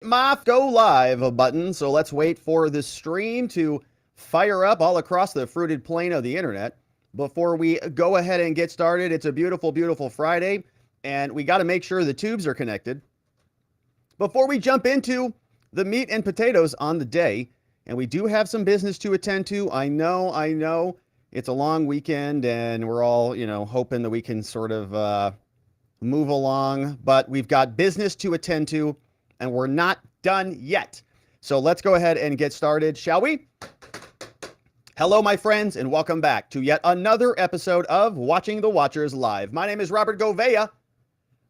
My go live button. So let's wait for the stream to fire up all across the fruited plain of the internet before we go ahead and get started. It's a beautiful, beautiful Friday, and we got to make sure the tubes are connected before we jump into the meat and potatoes on the day. And we do have some business to attend to. I know. It's a long weekend, and we're all, hoping that we can sort of move along, but we've got business to attend to, and we're not done yet. So let's go ahead and get started, shall we? Hello, my friends, and welcome back to yet another episode of Watching the Watchers Live. My name is Robert Gouveia.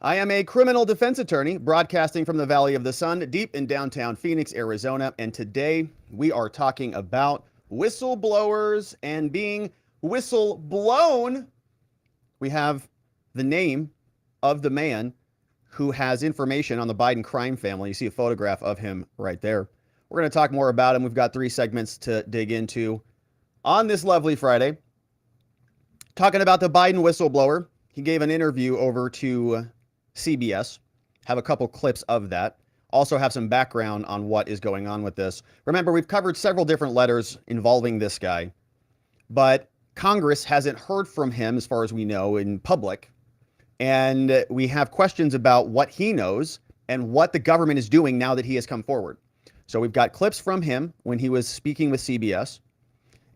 I am a criminal defense attorney broadcasting from the Valley of the Sun, deep in downtown Phoenix, Arizona. And today we are talking about whistleblowers and being whistleblown. We have the name of the man who has information on the Biden crime family. You see a photograph of him right there. We're going to talk more about him. We've got 3 segments to dig into on this lovely Friday. Talking about the Biden whistleblower. He gave an interview over to CBS. Have a couple clips of that. Also have some background on what is going on with this. Remember, we've covered several different letters involving this guy, but Congress hasn't heard from him, as far as we know, in public. And we have questions about what he knows and what the government is doing now that he has come forward. So we've got clips from him when he was speaking with CBS.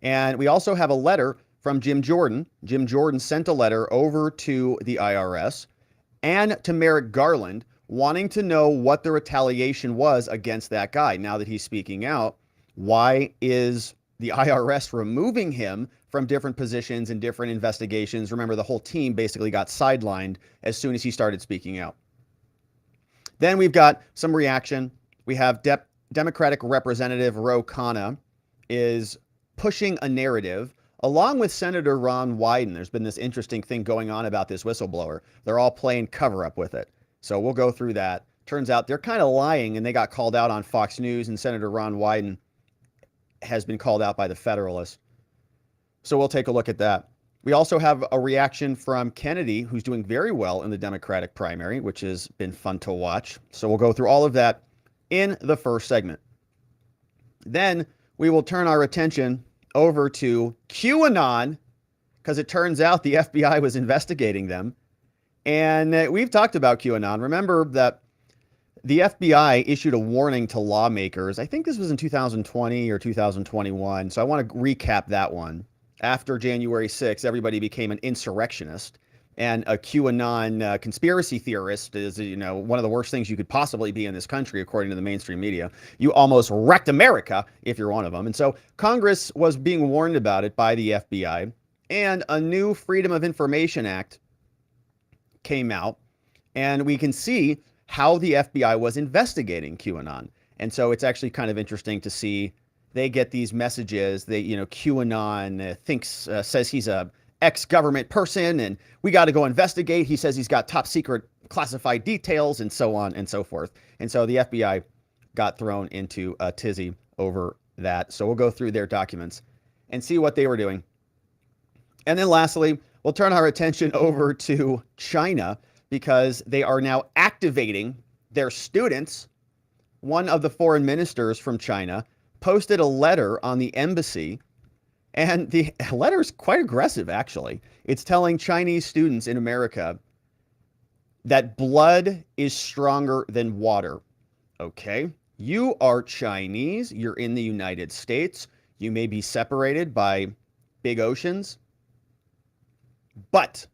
And we also have a letter from Jim Jordan. Jim Jordan sent a letter over to the IRS and to Merrick Garland, wanting to know what the retaliation was against that guy. Now that he's speaking out, why is the IRS removing him from different positions and different investigations? Remember, the whole team basically got sidelined as soon as he started speaking out. Then we've got some reaction. We have Democratic Representative Khana is pushing a narrative along with Senator Ron Wyden. There's been this interesting thing going on about this whistleblower. They're all playing cover up with it. So we'll go through that. Turns out they're kind of lying, and they got called out on Fox News, and Senator Ron Wyden has been called out by the Federalists. So we'll take a look at that. We also have a reaction from Kennedy, who's doing very well in the Democratic primary, which has been fun to watch. So we'll go through all of that in the first segment. Then we will turn our attention over to QAnon, because it turns out the FBI was investigating them. And we've talked about QAnon. Remember that the FBI issued a warning to lawmakers. I think this was in 2020 or 2021. So I want to recap that one. After January 6th, everybody became an insurrectionist, and a QAnon conspiracy theorist is, one of the worst things you could possibly be in this country, according to the mainstream media. You almost wrecked America if you're one of them. And so Congress was being warned about it by the FBI, and a new Freedom of Information Act came out, and we can see how the FBI was investigating QAnon. And so it's actually kind of interesting to see. They get these messages. QAnon says he's a ex-government person, and we got to go investigate. He says he's got top secret classified details, and so on and so forth. And so the FBI got thrown into a tizzy over that. So we'll go through their documents and see what they were doing. And then lastly, we'll turn our attention over to China, because they are now activating their students. One of the foreign ministers from China posted a letter on the embassy, and the letter is quite aggressive, actually. It's telling Chinese students in America that blood is stronger than water. Okay, you are Chinese, you're in the United States, you may be separated by big oceans, but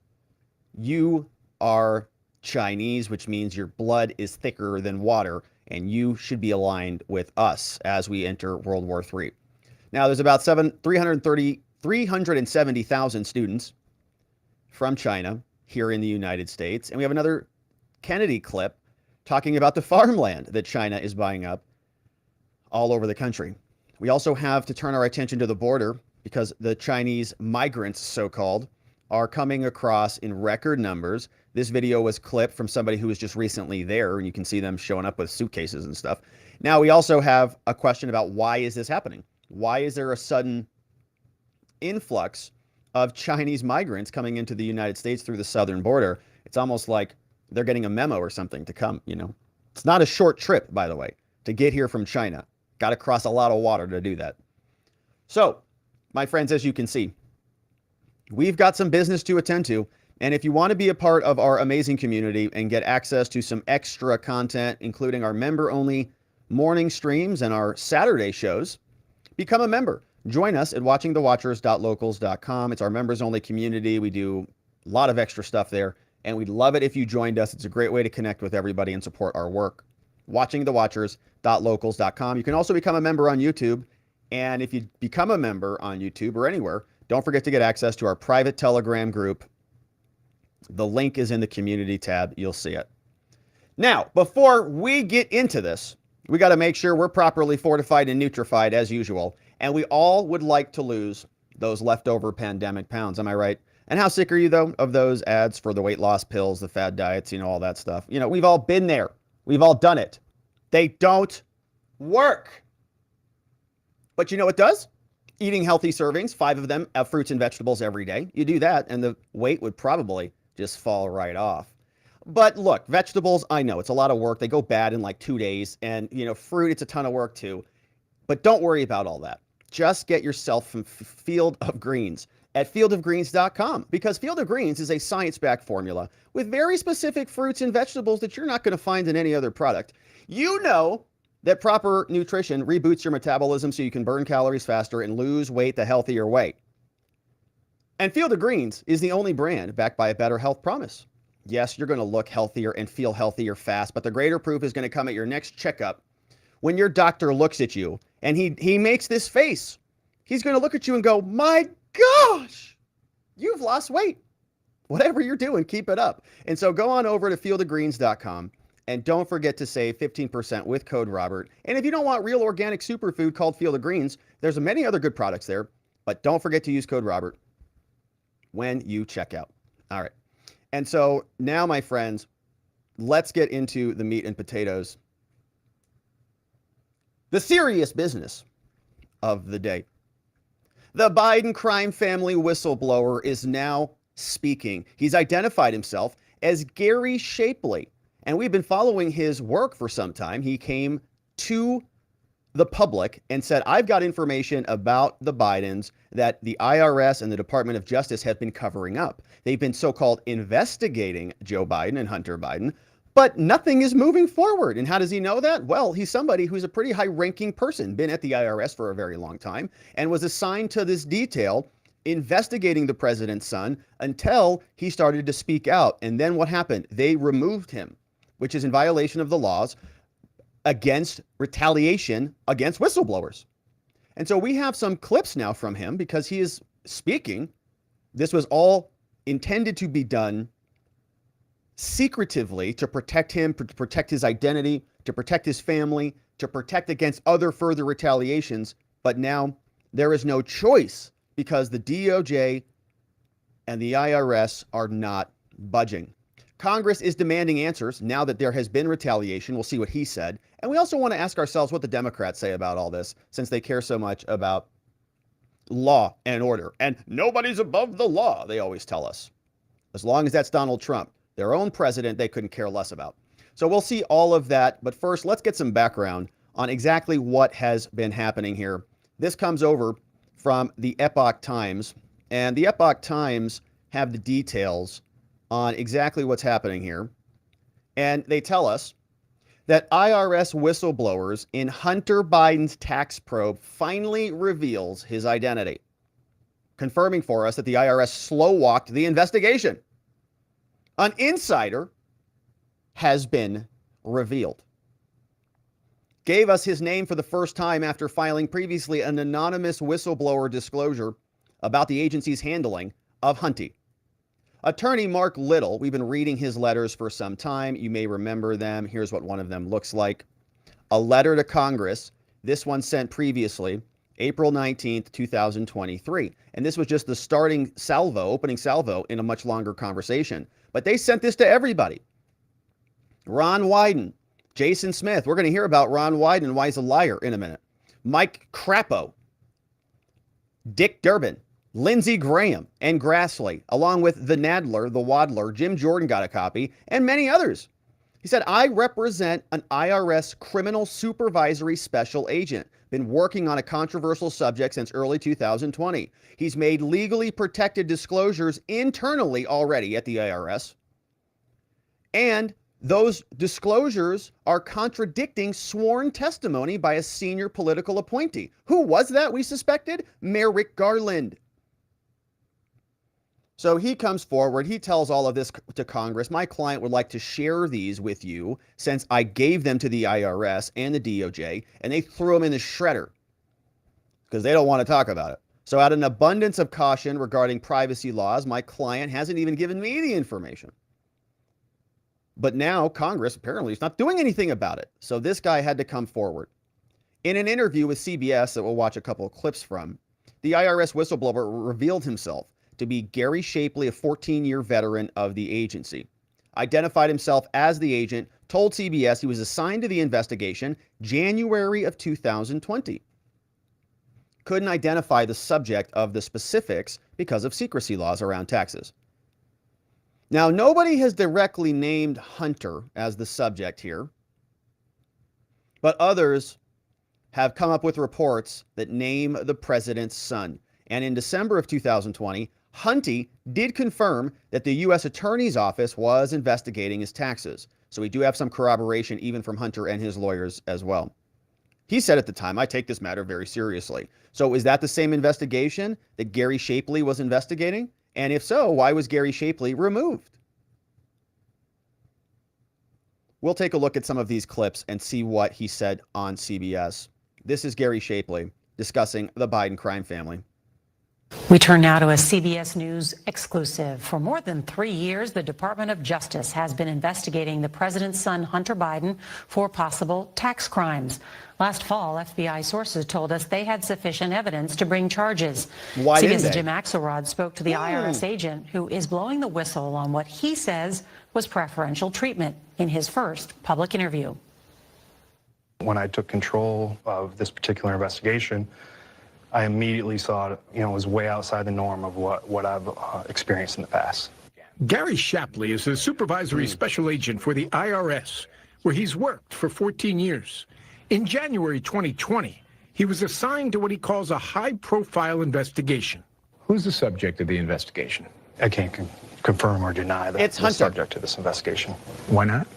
you are Chinese, which means your blood is thicker than water, and you should be aligned with us as we enter World War III. Now, there's about 370,000 students from China here in the United States. And we have another Kennedy clip talking about the farmland that China is buying up all over the country. We also have to turn our attention to the border, because the Chinese migrants, so-called, are coming across in record numbers. This video was clipped from somebody who was just recently there, and you can see them showing up with suitcases and stuff. Now, we also have a question about, why is this happening? Why is there a sudden influx of Chinese migrants coming into the United States through the southern border? It's almost like they're getting a memo or something to come, It's not a short trip, by the way. to get here from China. Got to cross a lot of water to do that. So, my friends, as you can see, we've got some business to attend to. And if you want to be a part of our amazing community and get access to some extra content, including our member-only morning streams and our Saturday shows, become a member. Join us at watchingthewatchers.locals.com. It's our members-only community. We do a lot of extra stuff there, and we'd love it if you joined us. It's a great way to connect with everybody and support our work. watchingthewatchers.locals.com. You can also become a member on YouTube, and if you become a member on YouTube or anywhere, don't forget to get access to our private Telegram group. The link is in the community tab. You'll see it. Now, before we get into this, we got to make sure we're properly fortified and nutrified as usual. And we all would like to lose those leftover pandemic pounds. Am I right? And how sick are you, though, of those ads for the weight loss pills, the fad diets, all that stuff? We've all been there. We've all done it. They don't work. But you know what does? Eating healthy servings, 5 of them, of fruits and vegetables every day. You do that, and the weight would probably just fall right off. But look, vegetables, I know it's a lot of work. They go bad in like 2 days. And, fruit, it's a ton of work too. But don't worry about all that. Just get yourself some Field of Greens at fieldofgreens.com, because Field of Greens is a science-backed formula with very specific fruits and vegetables that you're not going to find in any other product. You know that proper nutrition reboots your metabolism so you can burn calories faster and lose weight the healthier way. And Field of Greens is the only brand backed by a better health promise. Yes, you're going to look healthier and feel healthier fast, but the greater proof is going to come at your next checkup when your doctor looks at you and he makes this face. He's going to look at you and go, "My gosh, you've lost weight." Whatever you're doing, keep it up. And so go on over to fieldofgreens.com and don't forget to save 15% with code Robert. And if you don't want real organic superfood called Field of Greens, there's many other good products there, but don't forget to use code Robert when you check out. All right. And so now, my friends, let's get into the meat and potatoes. The serious business of the day. The Biden crime family whistleblower is now speaking. He's identified himself as Gary Shapley, and we've been following his work for some time. He came to the public and said, "I've got information about the Bidens that the IRS and the Department of Justice have been covering up. They've been so-called investigating Joe Biden and Hunter Biden, but nothing is moving forward." And how does he know that? Well, he's somebody who's a pretty high-ranking person, been at the IRS for a very long time, and was assigned to this detail investigating the president's son until he started to speak out. And then what happened? They removed him, which is in violation of the laws against retaliation against whistleblowers. And so we have some clips now from him because he is speaking. This was all intended to be done secretively to protect him, to protect his identity, to protect his family, to protect against other further retaliations. But now there is no choice because the DOJ and the IRS are not budging. Congress is demanding answers now that there has been retaliation. We'll see what he said. And we also want to ask ourselves what the Democrats say about all this, since they care so much about law and order. And nobody's above the law, they always tell us. As long as that's Donald Trump, their own president, they couldn't care less about. So we'll see all of that. But first, let's get some background on exactly what has been happening here. This comes over from the Epoch Times, and the Epoch Times have the details on exactly what's happening here. And they tell us that IRS whistleblowers in Hunter Biden's tax probe finally reveals his identity, confirming for us that the IRS slow-walked the investigation. An insider has been revealed. Gave us his name for the first time after filing previously an anonymous whistleblower disclosure about the agency's handling of Hunty. Attorney Mark Little, we've been reading his letters for some time. You may remember them. Here's what one of them looks like. A letter to Congress. This one sent previously, April 19th, 2023. And this was just the opening salvo in a much longer conversation. But they sent this to everybody. Ron Wyden, Jason Smith. We're going to hear about Ron Wyden and why he's a liar in a minute. Mike Crapo, Dick Durbin, Lindsey Graham, and Grassley, along with the Nadler, the Wadler, Jim Jordan got a copy, and many others. He said, I represent an IRS criminal supervisory special agent. Been working on a controversial subject since early 2020. He's made legally protected disclosures internally already at the IRS. And those disclosures are contradicting sworn testimony by a senior political appointee. Who was that we suspected? Merrick Garland. So he comes forward, he tells all of this to Congress. My client would like to share these with you since I gave them to the IRS and the DOJ, and they threw them in the shredder because they don't want to talk about it. So out of an abundance of caution regarding privacy laws, my client hasn't even given me the information. But now Congress apparently is not doing anything about it. So this guy had to come forward. In an interview with CBS that we'll watch a couple of clips from, the IRS whistleblower revealed himself to be Gary Shapley, a 14-year veteran of the agency. Identified himself as the agent, told CBS he was assigned to the investigation January of 2020. Couldn't identify the subject of the specifics because of secrecy laws around taxes. Now, nobody has directly named Hunter as the subject here, but others have come up with reports that name the president's son. And in December of 2020, Hunty did confirm that the U.S. Attorney's Office was investigating his taxes. So we do have some corroboration even from Hunter and his lawyers as well. He said at the time, I take this matter very seriously. So is that the same investigation that Gary Shapley was investigating? And if so, why was Gary Shapley removed? We'll take a look at some of these clips and see what he said on CBS. This is Gary Shapley discussing the Biden crime family. We turn now to a CBS News exclusive. For more than 3 years, the Department of Justice has been investigating the president's son, Hunter Biden, for possible tax crimes. Last fall, FBI sources told us they had sufficient evidence to bring charges. Why didn't CBS's they? Jim Axelrod spoke to the IRS agent who is blowing the whistle on what he says was preferential treatment in his first public interview. When I took control of this particular investigation, I immediately saw it, was way outside the norm of what I've experienced in the past. Gary Shapley is a supervisory special agent for the IRS, where he's worked for 14 years. In January 2020, he was assigned to what he calls a high-profile investigation. Who's the subject of the investigation? I can't confirm or deny that It's the Hunter. subject to this investigation. Why not?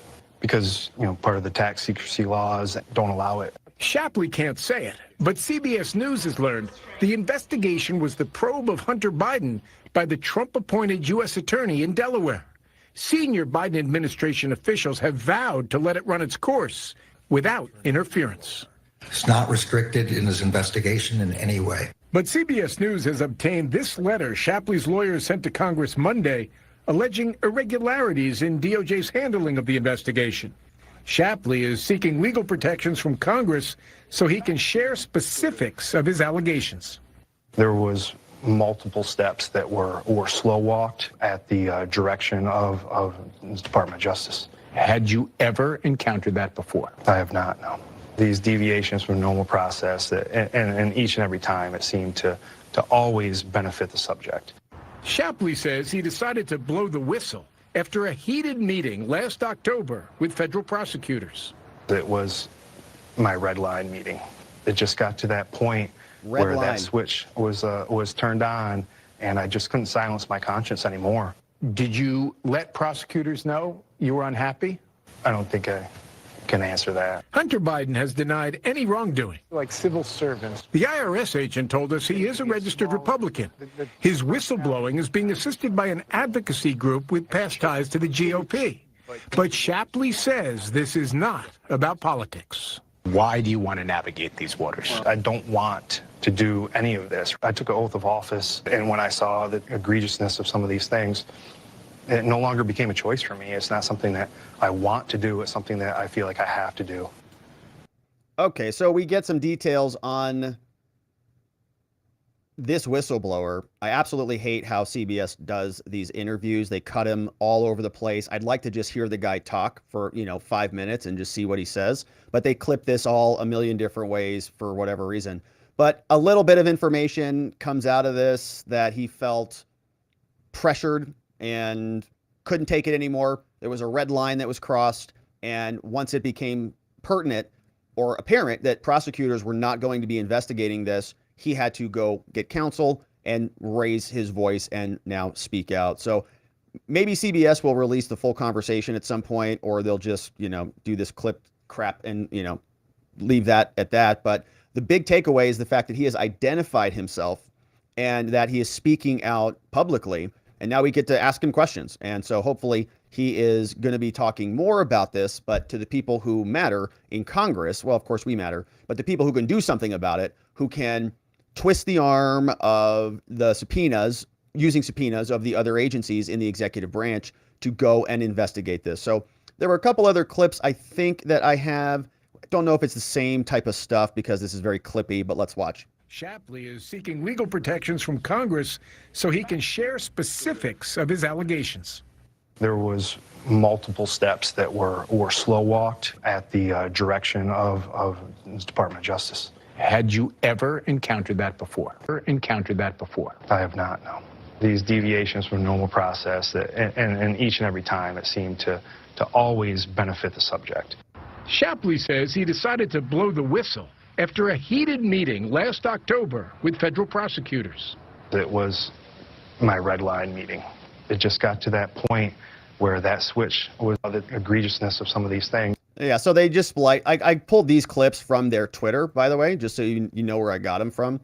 Because, part of the tax secrecy laws don't allow it. Shapley can't say it, but CBS News has learned the investigation was the probe of Hunter Biden by the Trump-appointed U.S. attorney in Delaware. Senior Biden administration officials have vowed to let it run its course without interference. It's not restricted in his investigation in any way. But CBS News has obtained this letter Shapley's lawyers sent to Congress Monday, alleging irregularities in DOJ's handling of the investigation. Shapley is seeking legal protections from Congress so he can share specifics of his allegations. There was multiple steps that were slow walked at the direction of the Department of Justice. Had you ever encountered that before? I have not, no. These deviations from normal process, and each and every time it seemed to always benefit the subject. Shapley says he decided to blow the whistle after a heated meeting last October with federal prosecutors. It was my red line meeting. It just got to that point where that switch was turned on, and I just couldn't silence my conscience anymore. Did you let prosecutors know you were unhappy? I don't think I can answer that. Hunter Biden has denied any wrongdoing. Like civil servants. The IRS agent told us he is a registered Republican. His whistleblowing is being assisted by an advocacy group with past ties to the GOP. But Shapley says this is not about politics. Why do you want to navigate these waters? I don't want to do any of this. I took an oath of office, and when I saw the egregiousness of some of these things, it no longer became a choice for me. It's not something that I want to do. It's something that I feel like I have to do. Okay, so we get some details on this whistleblower. I absolutely hate how CBS does these interviews. They cut him all over the place. I'd like to just hear the guy talk for, 5 minutes and just see what he says. But they clip this all a million different ways for whatever reason. But a little bit of information comes out of this that he felt pressured and couldn't take it anymore. There was a red line that was crossed, And once it became pertinent or apparent that prosecutors were not going to be investigating this, he had to go get counsel and raise his voice and now speak out. So maybe CBS will release the full conversation at some point, or they'll just, do this clip crap and, leave that at that. But the big takeaway is the fact that he has identified himself and that he is speaking out publicly. And now we get to ask him questions. And so hopefully he is going to be talking more about this, but to the people who matter in Congress, well, of course we matter, but the people who can do something about it, who can twist the arm of the subpoenas, using subpoenas of the other agencies in the executive branch to go and investigate this. So there were a couple other clips I think that I have. I don't know if it's the same type of stuff because this is very clippy, but let's watch. Shapley is seeking legal protections from Congress so he can share specifics of his allegations. There was multiple steps that were slow walked at the direction of the Department of Justice. Had you ever encountered that before? I have not, no. These deviations from normal process, and each and every time it seemed to always benefit the subject. Shapley says he decided to blow the whistle after a heated meeting last October with federal prosecutors. It was my red line meeting. It just got to that point where that switch was the egregiousness of some of these things. Yeah, so they just I pulled these clips from their Twitter, by the way, just so you know where I got them from.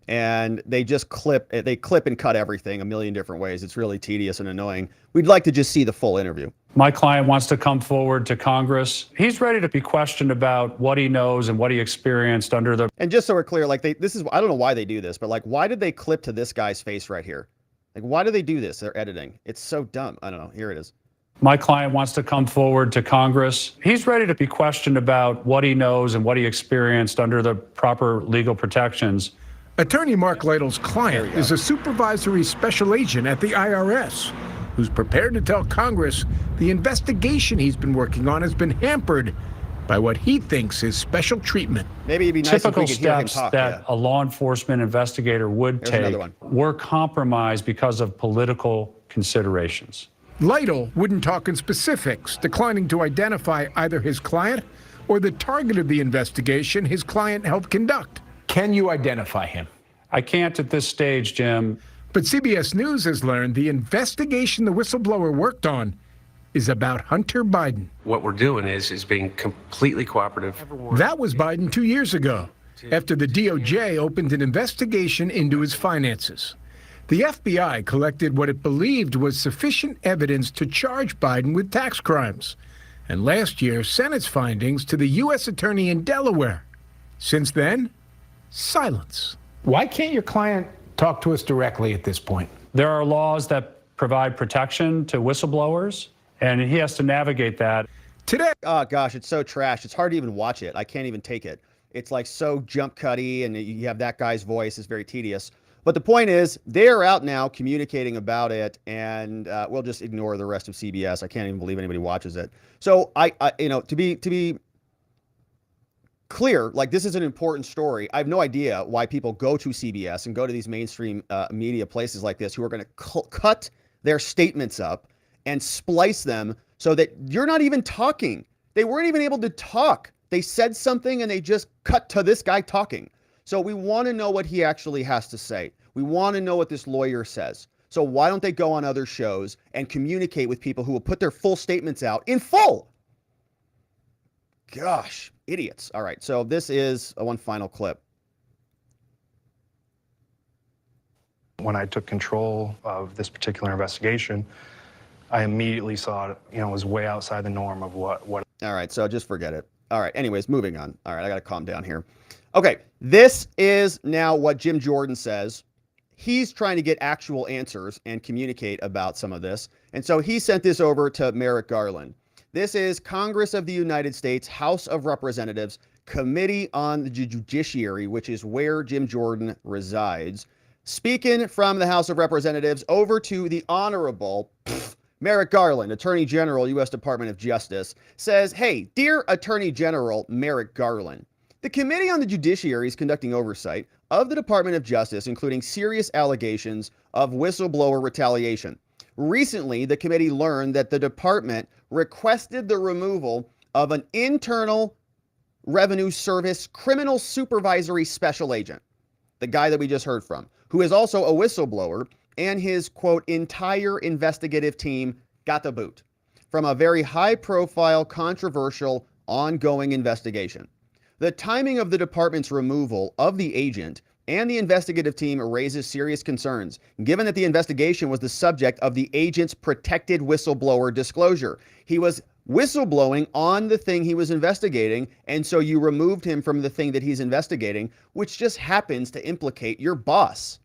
And they just clip and cut everything a million different ways. It's really tedious and annoying. We'd like to just see the full interview. My client wants to come forward to Congress. He's ready to be questioned about what he knows and what he experienced under the... And just so we're clear, I don't know why they do this, but why did they clip to this guy's face right here? Why do they do this? They're editing. It's so dumb. I don't know. Here it is. My client wants to come forward to Congress. He's ready to be questioned about what he knows and what he experienced under the proper legal protections. Attorney Mark Lytle's client is a supervisory special agent at the IRS who's prepared to tell Congress the investigation he's been working on has been hampered by what he thinks is special treatment. Maybe it'd be nice Typical if we could hear him steps talk. that a law enforcement investigator would Here's take another one. were compromised because of political considerations. Lytle wouldn't talk in specifics, declining to identify either his client or the target of the investigation his client helped conduct. Can you identify him? I can't at this stage, Jim. But CBS News has learned the investigation the whistleblower worked on is about Hunter Biden. What we're doing is being completely cooperative. That was Biden 2 years ago, after the DOJ opened an investigation into his finances. The FBI collected what it believed was sufficient evidence to charge Biden with tax crimes, and last year sent its findings to the U.S. Attorney in Delaware. Since then, silence. Why can't your client talk to us directly at this point? There are laws that provide protection to whistleblowers, and he has to navigate that. Today, Oh gosh, it's so trash. It's hard to even watch it. I can't even take it. It's so jump cutty, and you have that guy's voice. It's very tedious. But the point is, they're out now communicating about it, and we'll just ignore the rest of CBS. I can't even believe anybody watches it. So to be clear, this is an important story. I have no idea why people go to CBS and go to these mainstream media places like this who are going to cut their statements up and splice them so that you're not even talking. They weren't even able to talk. They said something and they just cut to this guy talking. So we want to know what he actually has to say. We want to know what this lawyer says. So why don't they go on other shows and communicate with people who will put their full statements out in full? Gosh, idiots. All right, so this is one final clip. When I took control of this particular investigation, I immediately saw it, was way outside the norm of what. All right, so just forget it. All right, anyways, moving on. All right, I got to calm down here. Okay, this is now what Jim Jordan says. He's trying to get actual answers and communicate about some of this. And so he sent this over to Merrick Garland. This is Congress of the United States, House of Representatives, Committee on the Judiciary, which is where Jim Jordan resides. Speaking from the House of Representatives over to the Honorable Merrick Garland, Attorney General, U.S. Department of Justice, says, hey, dear Attorney General Merrick Garland, the Committee on the Judiciary is conducting oversight of the Department of Justice, including serious allegations of whistleblower retaliation. Recently, the committee learned that the department requested the removal of an internal revenue service criminal supervisory special agent, the guy that we just heard from, who is also a whistleblower, and his, quote, entire investigative team got the boot from a very high-profile, controversial, ongoing investigation. The timing of the department's removal of the agent and the investigative team raises serious concerns, given that the investigation was the subject of the agent's protected whistleblower disclosure. He was whistleblowing on the thing he was investigating, and so you removed him from the thing that he's investigating, which just happens to implicate your boss.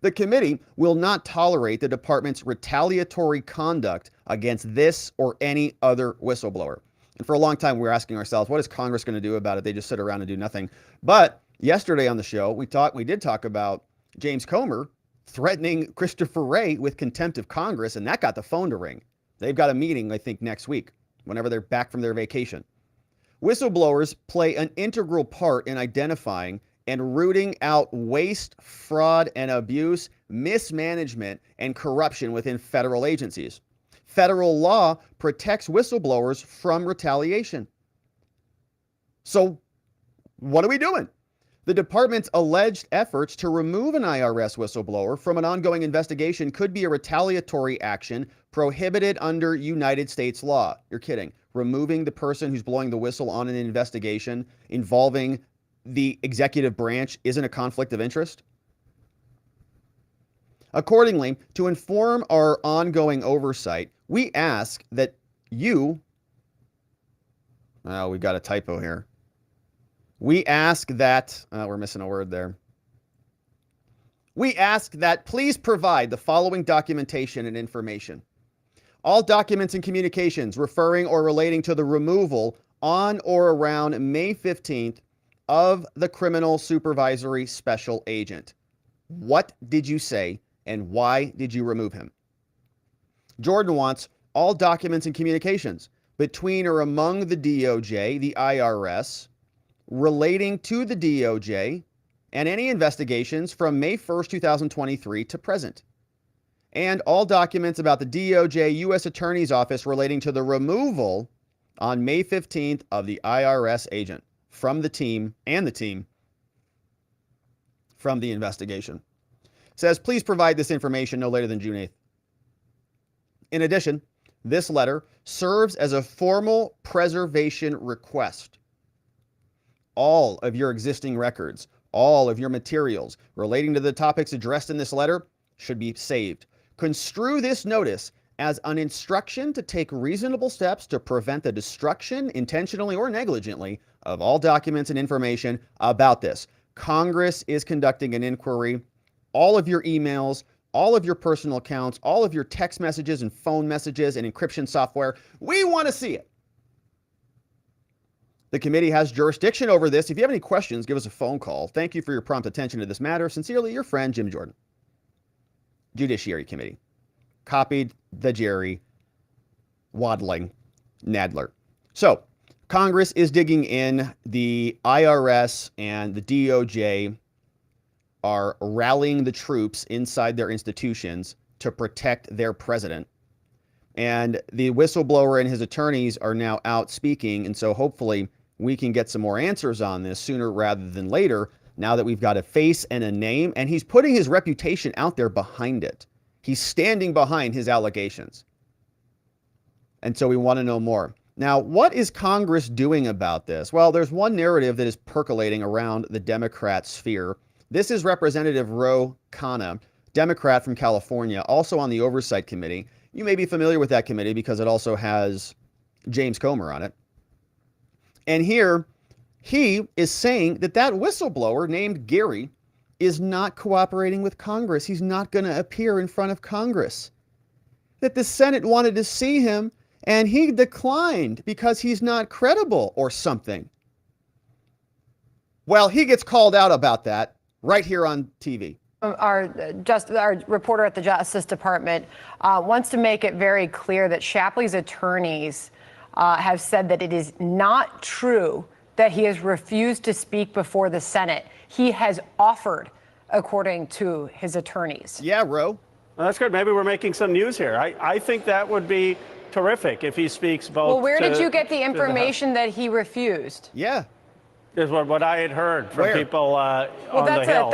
The committee will not tolerate the department's retaliatory conduct against this or any other whistleblower. And for a long time, we were asking ourselves, what is Congress going to do about it? They just sit around and do nothing. But yesterday on the show, we did talk about James Comer threatening Christopher Wray with contempt of Congress, and that got the phone to ring. They've got a meeting, I think, next week, whenever they're back from their vacation. Whistleblowers play an integral part in identifying and rooting out waste, fraud, and abuse, mismanagement, and corruption within federal agencies. Federal law protects whistleblowers from retaliation. So what are we doing? The department's alleged efforts to remove an IRS whistleblower from an ongoing investigation could be a retaliatory action prohibited under United States law. You're kidding. Removing the person who's blowing the whistle on an investigation involving the executive branch isn't a conflict of interest? Accordingly, to inform our ongoing oversight, we ask that you, we've got a typo here. We ask that, we're missing a word there. We ask that please provide the following documentation and information. All documents and communications referring or relating to the removal on or around May 15th of the criminal supervisory special agent. What did you say and why did you remove him? Jordan wants all documents and communications between or among the DOJ, the IRS, relating to the DOJ, and any investigations from May 1st, 2023 to present. And all documents about the DOJ U.S. Attorney's Office relating to the removal on May 15th of the IRS agent from the team and the team from the investigation. It says, please provide this information no later than June 8th. In addition, this letter serves as a formal preservation request. All of your existing records, all of your materials relating to the topics addressed in this letter should be saved. Construe this notice as an instruction to take reasonable steps to prevent the destruction, intentionally or negligently, of all documents and information about this. Congress is conducting an inquiry. All of your emails, all of your personal accounts, all of your text messages and phone messages and encryption software, we want to see it. The committee has jurisdiction over this. If you have any questions, give us a phone call. Thank you for your prompt attention to this matter. Sincerely, your friend, Jim Jordan. Judiciary Committee. Copied the Jerry Waddling Nadler. So, Congress is digging in. The IRS and the DOJ are rallying the troops inside their institutions to protect their president. And the whistleblower and his attorneys are now out speaking. And so hopefully we can get some more answers on this sooner rather than later, now that we've got a face and a name. And he's putting his reputation out there behind it. He's standing behind his allegations. And so we want to know more. Now, what is Congress doing about this? Well, there's one narrative that is percolating around the Democrat sphere. This is Representative Khana, Democrat from California, also on the Oversight Committee. You may be familiar with that committee because it also has James Comer on it. And here, he is saying that that whistleblower named Gary is not cooperating with Congress. He's not going to appear in front of Congress. That the Senate wanted to see him and he declined because he's not credible or something. Well, he gets called out about that right here on TV. Our reporter at the Justice Department wants to make it very clear that Shapley's attorneys have said that it is not true that he has refused to speak before the Senate. He has offered, according to his attorneys. Yeah, Ro. Well, that's good. Maybe we're making some news here. I think that would be terrific if he speaks both. Well, where did to- you get the to information that he refused? Yeah. Is what I had heard from Where? people on Well, the Hill.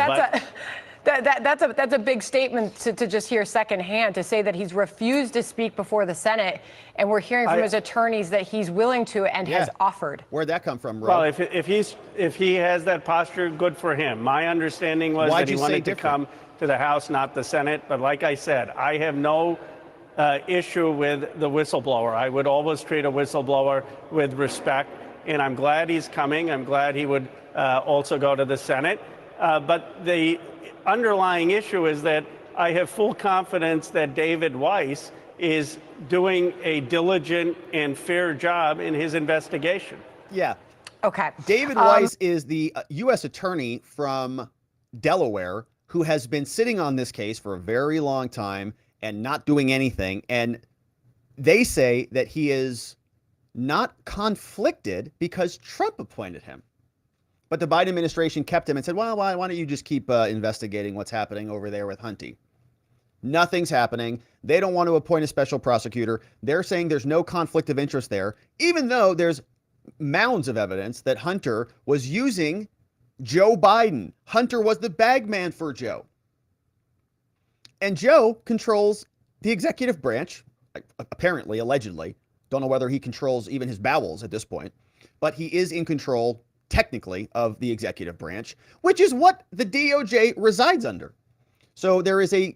that's a big statement to just hear secondhand, to say that he's refused to speak before the Senate, and we're hearing from his attorneys that he's willing to and has offered. Where'd that come from, Ro? Well, if he has that posture, good for him. My understanding was Why'd that he you say wanted to different? come to the House, not the Senate. But like I said, I have no issue with the whistleblower. I would always treat a whistleblower with respect, and I'm glad he's coming. I'm glad he would also go to the Senate. But the underlying issue is that I have full confidence that David Weiss is doing a diligent and fair job in his investigation. Yeah. Okay. David Weiss is the U.S. attorney from Delaware who has been sitting on this case for a very long time and not doing anything. And they say that he is not conflicted because Trump appointed him. But the Biden administration kept him and said, well, why don't you just keep investigating what's happening over there with Hunty? Nothing's happening. They don't want to appoint a special prosecutor. They're saying there's no conflict of interest there, even though there's mounds of evidence that Hunter was using Joe Biden. Hunter was the bag man for Joe. And Joe controls the executive branch, apparently, allegedly. Don't know whether he controls even his bowels at this point, but he is in control technically of the executive branch, which is what the DOJ resides under. So there is a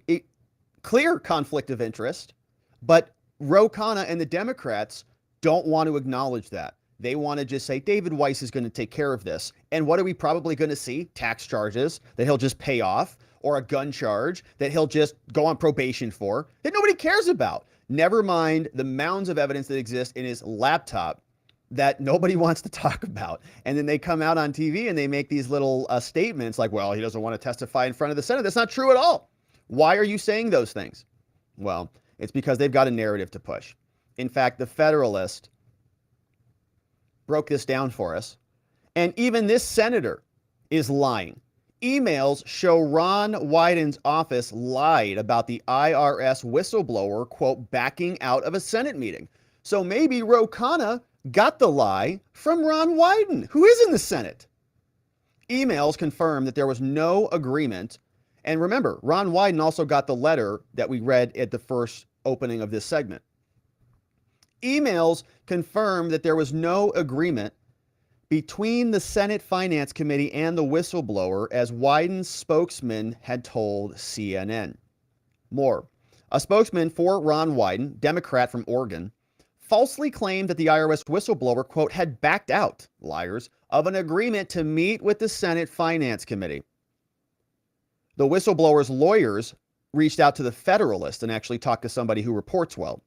clear conflict of interest, but Khana and the Democrats don't want to acknowledge that. They want to just say David Weiss is going to take care of this. And what are we probably going to see? Tax charges that he'll just pay off, or a gun charge that he'll just go on probation for, that nobody cares about. Never mind the mounds of evidence that exist in his laptop that nobody wants to talk about. And then they come out on TV and they make these little statements like, well, he doesn't want to testify in front of the Senate. That's not true at all. Why are you saying those things? Well, it's because they've got a narrative to push. In fact, the Federalist broke this down for us. And even this senator is lying. Emails show Ron Wyden's office lied about the IRS whistleblower, quote, backing out of a Senate meeting. So maybe Khana got the lie from Ron Wyden, who is in the Senate. Emails confirm that there was no agreement. And remember, Ron Wyden also got the letter that we read at the first opening of this segment. Emails confirm that there was no agreement between the Senate Finance Committee and the whistleblower, as Wyden's spokesman had told CNN. More, a spokesman for Ron Wyden, Democrat from Oregon, falsely claimed that the IRS whistleblower, quote, had backed out, liars, of an agreement to meet with the Senate Finance Committee. The whistleblower's lawyers reached out to the Federalist and actually talked to somebody who reports well.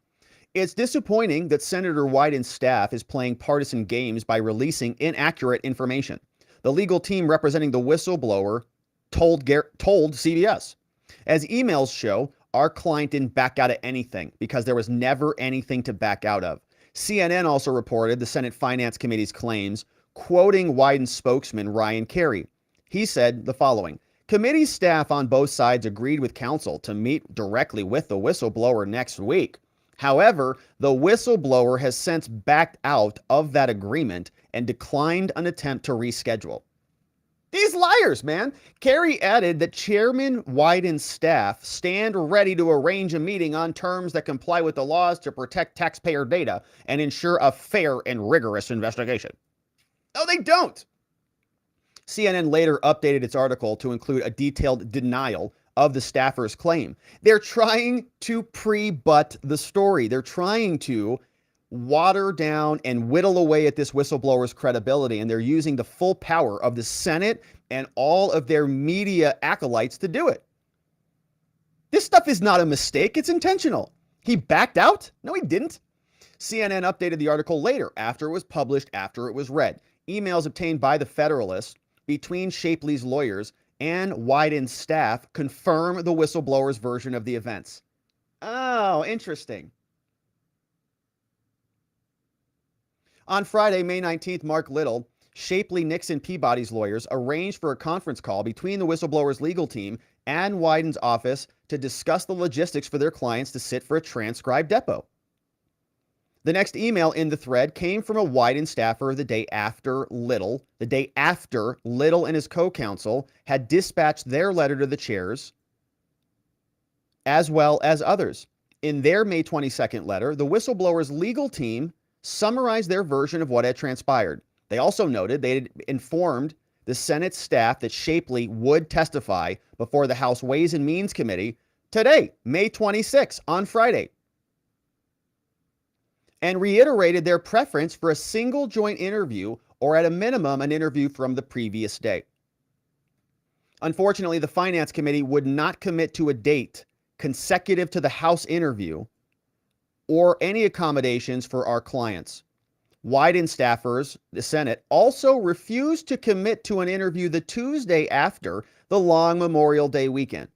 It's disappointing that Senator Wyden's staff is playing partisan games by releasing inaccurate information. The legal team representing the whistleblower told CBS. As emails show, our client didn't back out of anything because there was never anything to back out of. CNN also reported the Senate Finance Committee's claims, quoting Wyden's spokesman, Ryan Carey. He said the following: committee staff on both sides agreed with counsel to meet directly with the whistleblower next week. However, the whistleblower has since backed out of that agreement and declined an attempt to reschedule. These liars, man. Carey added that Chairman Wyden's staff stand ready to arrange a meeting on terms that comply with the laws to protect taxpayer data and ensure a fair and rigorous investigation. No, they don't. CNN later updated its article to include a detailed denial of the staffer's claim. They're trying to pre-butt the story. They're trying to water down and whittle away at this whistleblower's credibility, and they're using the full power of the Senate and all of their media acolytes to do it. This stuff is not a mistake. It's intentional. He backed out? No, he didn't. CNN updated the article later, after it was published, after it was read. Emails obtained by the Federalist between Shapley's lawyers and Wyden's staff confirm the whistleblower's version of the events. Oh, interesting. On Friday, May 19th, Mark Little, Shapley, Nixon, Peabody's lawyers arranged for a conference call between the whistleblower's legal team and Wyden's office to discuss the logistics for their clients to sit for a transcribed depo. The next email in the thread came from a Wyden staffer the day after Little and his co-counsel had dispatched their letter to the chairs, as well as others. In their May 22nd letter, the whistleblower's legal team summarized their version of what had transpired. They also noted they had informed the Senate staff that Shapley would testify before the House Ways and Means Committee today, May 26, on Friday, and reiterated their preference for a single joint interview or at a minimum an interview from the previous day. Unfortunately, the Finance Committee would not commit to a date consecutive to the House interview or any accommodations for our clients. Wyden staffers, the Senate, also refused to commit to an interview the Tuesday after the long Memorial Day weekend.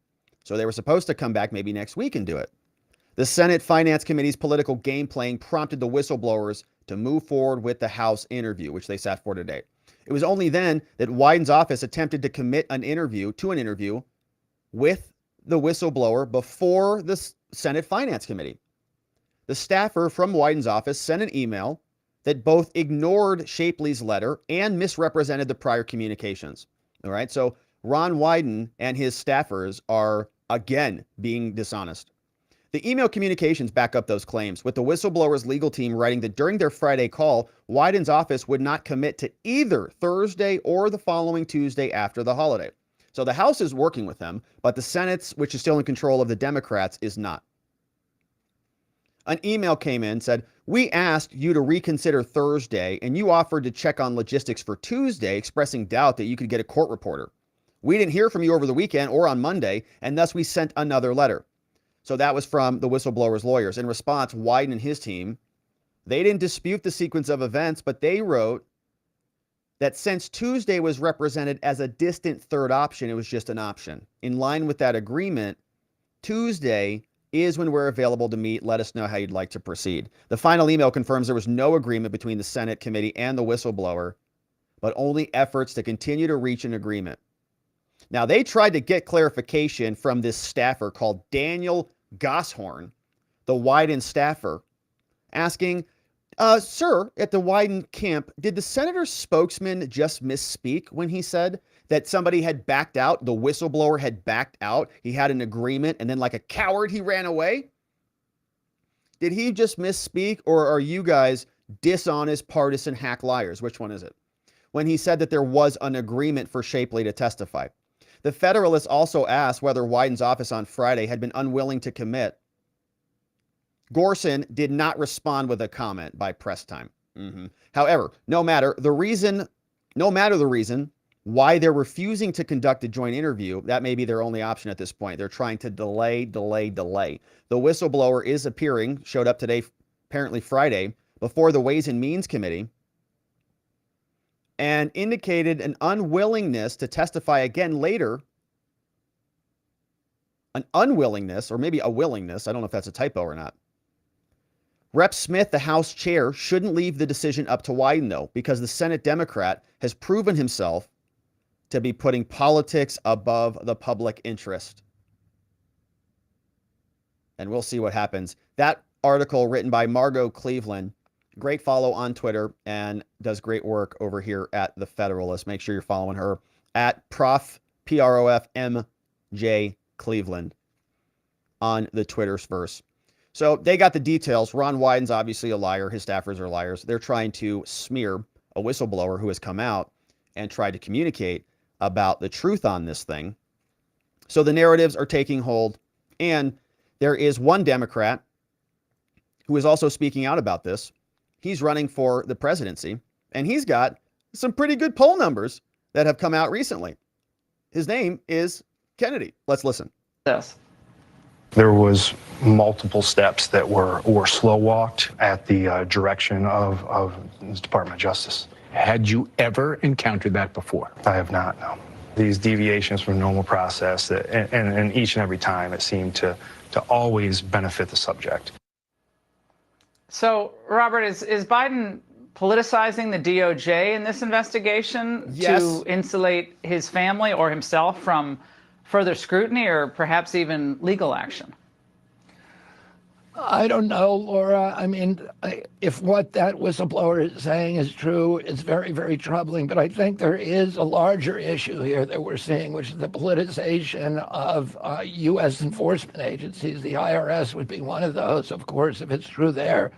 So they were supposed to come back maybe next week and do it. The Senate Finance Committee's political game playing prompted the whistleblowers to move forward with the House interview, which they sat for today. It was only then that Wyden's office attempted to commit to an interview with the whistleblower before the Senate Finance Committee. The staffer from Wyden's office sent an email that both ignored Shapley's letter and misrepresented the prior communications. All right, so Ron Wyden and his staffers are again being dishonest. The email communications back up those claims, with the whistleblower's legal team writing that during their Friday call, Wyden's office would not commit to either Thursday or the following Tuesday after the holiday. So the House is working with them, but the Senate, which is still in control of the Democrats, is not. An email came in, said, "We asked you to reconsider Thursday, and you offered to check on logistics for Tuesday, expressing doubt that you could get a court reporter. We didn't hear from you over the weekend or on Monday, and thus we sent another letter." So that was from the whistleblower's lawyers. In response, Wyden and his team, they didn't dispute the sequence of events, but they wrote that since Tuesday was represented as a distant third option, it was just an option. In line with that agreement, Tuesday is when we're available to meet. Let us know how you'd like to proceed. The final email confirms there was no agreement between the Senate committee and the whistleblower, but only efforts to continue to reach an agreement. Now, they tried to get clarification from this staffer called Daniel Gosshorn, the Wyden staffer, asking, sir, at the Wyden camp, did the senator's spokesman just misspeak when he said that somebody had backed out, the whistleblower had backed out, he had an agreement, and then like a coward, he ran away? Did he just misspeak, or are you guys dishonest, partisan hack liars? Which one is it? When he said that there was an agreement for Shapley to testify. The Federalist also asked whether Wyden's office on Friday had been unwilling to commit. Gorson did not respond with a comment by press time. However, no matter the reason why they're refusing to conduct a joint interview, that may be their only option at this point. They're trying to delay. The whistleblower is showed up today, apparently Friday, before the Ways and Means Committee, and indicated an unwillingness to testify again later. An unwillingness, or maybe a willingness. I don't know if that's a typo or not. Rep. Smith, the House chair, shouldn't leave the decision up to Wyden, though, because the Senate Democrat has proven himself to be putting politics above the public interest. And we'll see what happens. That article written by Margot Cleveland, great follow on Twitter, and does great work over here at The Federalist. Make sure you're following her at Prof. PROFMJ Cleveland on the Twitterverse. So they got the details. Ron Wyden's obviously a liar. His staffers are liars. They're trying to smear a whistleblower who has come out and tried to communicate about the truth on this thing. So the narratives are taking hold. And there is one Democrat who is also speaking out about this. He's running for the presidency, and he's got some pretty good poll numbers that have come out recently. His name is Kennedy. Let's listen. Yes. There was multiple steps that were slow walked at the direction of the Department of Justice. Had you ever encountered that before? I have not, no. These deviations from normal process, and each and every time it seemed to always benefit the subject. So, Robert, is Biden politicizing the DOJ in this investigation to insulate his family or himself from further scrutiny or perhaps even legal action? I don't know, Laura. I mean, if what that whistleblower is saying is true, it's very, very troubling. But I think there is a larger issue here that we're seeing, which is the politicization of U.S. enforcement agencies. The IRS would be one of those, of course, if it's true there.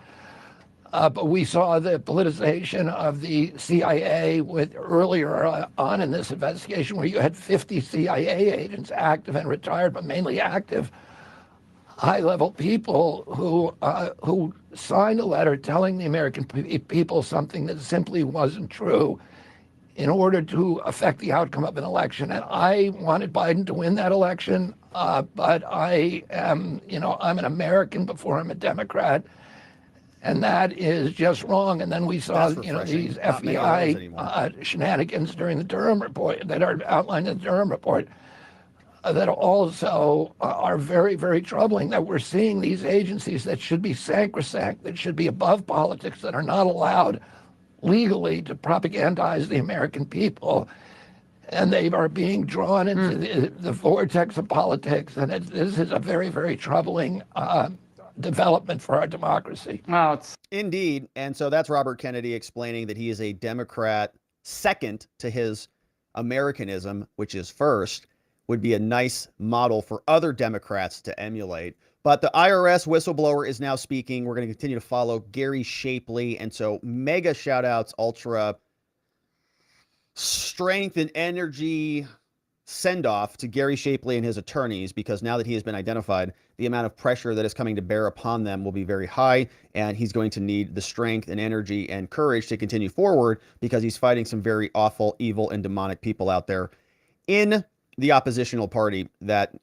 But we saw the politicization of the CIA with earlier on in this investigation, where you had 50 CIA agents, active and retired, but mainly active, high-level people who signed a letter telling the American people something that simply wasn't true in order to affect the outcome of an election. And I wanted Biden to win that election, but I am, I'm an American before I'm a Democrat, and that is just wrong. And then we saw, these FBI shenanigans during the Durham report that are outlined in the Durham report. That also are very, very troubling, that we're seeing these agencies that should be sacrosanct, that should be above politics, that are not allowed legally to propagandize the American people. And they are being drawn into the vortex of politics. And this is a very, very troubling development for our democracy. Well, it's indeed. And so that's Robert Kennedy explaining that he is a Democrat second to his Americanism, which is first. Would be a nice model for other Democrats to emulate. But the IRS whistleblower is now speaking. We're going to continue to follow Gary Shapley. And so mega shout outs, ultra strength and energy send off to Gary Shapley and his attorneys, because now that he has been identified, the amount of pressure that is coming to bear upon them will be very high. And he's going to need the strength and energy and courage to continue forward, because he's fighting some very awful, evil, and demonic people out there in the oppositional party that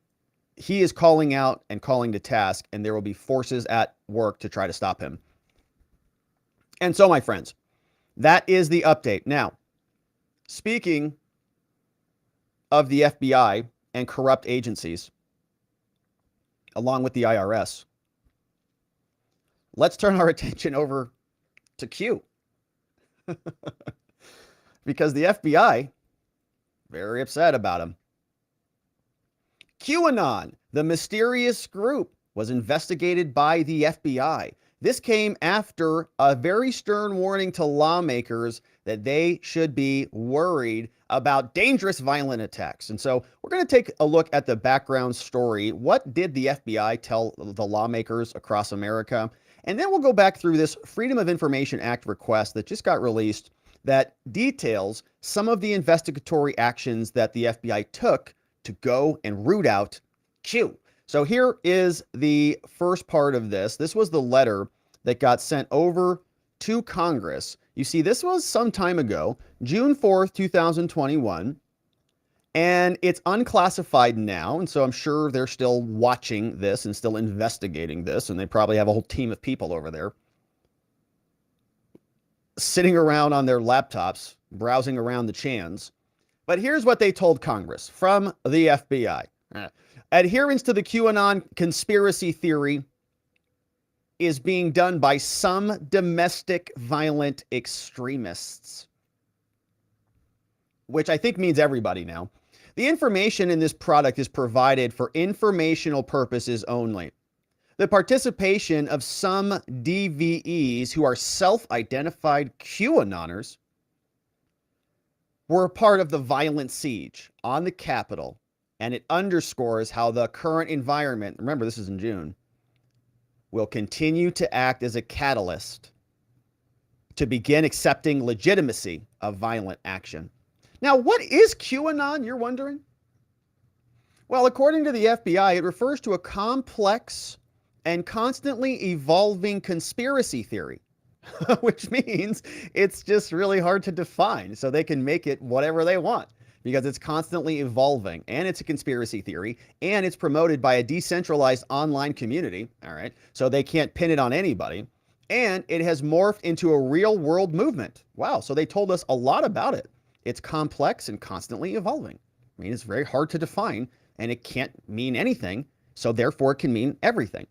he is calling out and calling to task, and there will be forces at work to try to stop him. And so, my friends, that is the update. Now, speaking of the FBI and corrupt agencies, along with the IRS, let's turn our attention over to Q. Because the FBI, very upset about him. QAnon, the mysterious group, was investigated by the FBI. This came after a very stern warning to lawmakers that they should be worried about dangerous violent attacks. And so we're going to take a look at the background story. What did the FBI tell the lawmakers across America? And then we'll go back through this Freedom of Information Act request that just got released that details some of the investigatory actions that the FBI took to go and root out Q. So here is the first part of this. This was the letter that got sent over to Congress. You see, this was some time ago, June 4th, 2021, and it's unclassified now. And so I'm sure they're still watching this and still investigating this, and they probably have a whole team of people over there sitting around on their laptops, browsing around the chans. But here's what they told Congress from the FBI. Adherence to the QAnon conspiracy theory is being done by some domestic violent extremists, which I think means everybody now. The information in this product is provided for informational purposes only. The participation of some DVEs who are self-identified QAnoners were a part of the violent siege on the Capitol, and it underscores how the current environment, remember this is in June, will continue to act as a catalyst to begin accepting legitimacy of violent action. Now, what is QAnon, you're wondering? Well, according to the FBI, it refers to a complex and constantly evolving conspiracy theory, which means it's just really hard to define. So they can make it whatever they want because it's constantly evolving, and it's a conspiracy theory, and it's promoted by a decentralized online community. All right. So they can't pin it on anybody. And it has morphed into a real world movement. Wow. So they told us a lot about it. It's complex and constantly evolving. I mean, it's very hard to define, and it can't mean anything. So therefore it can mean everything.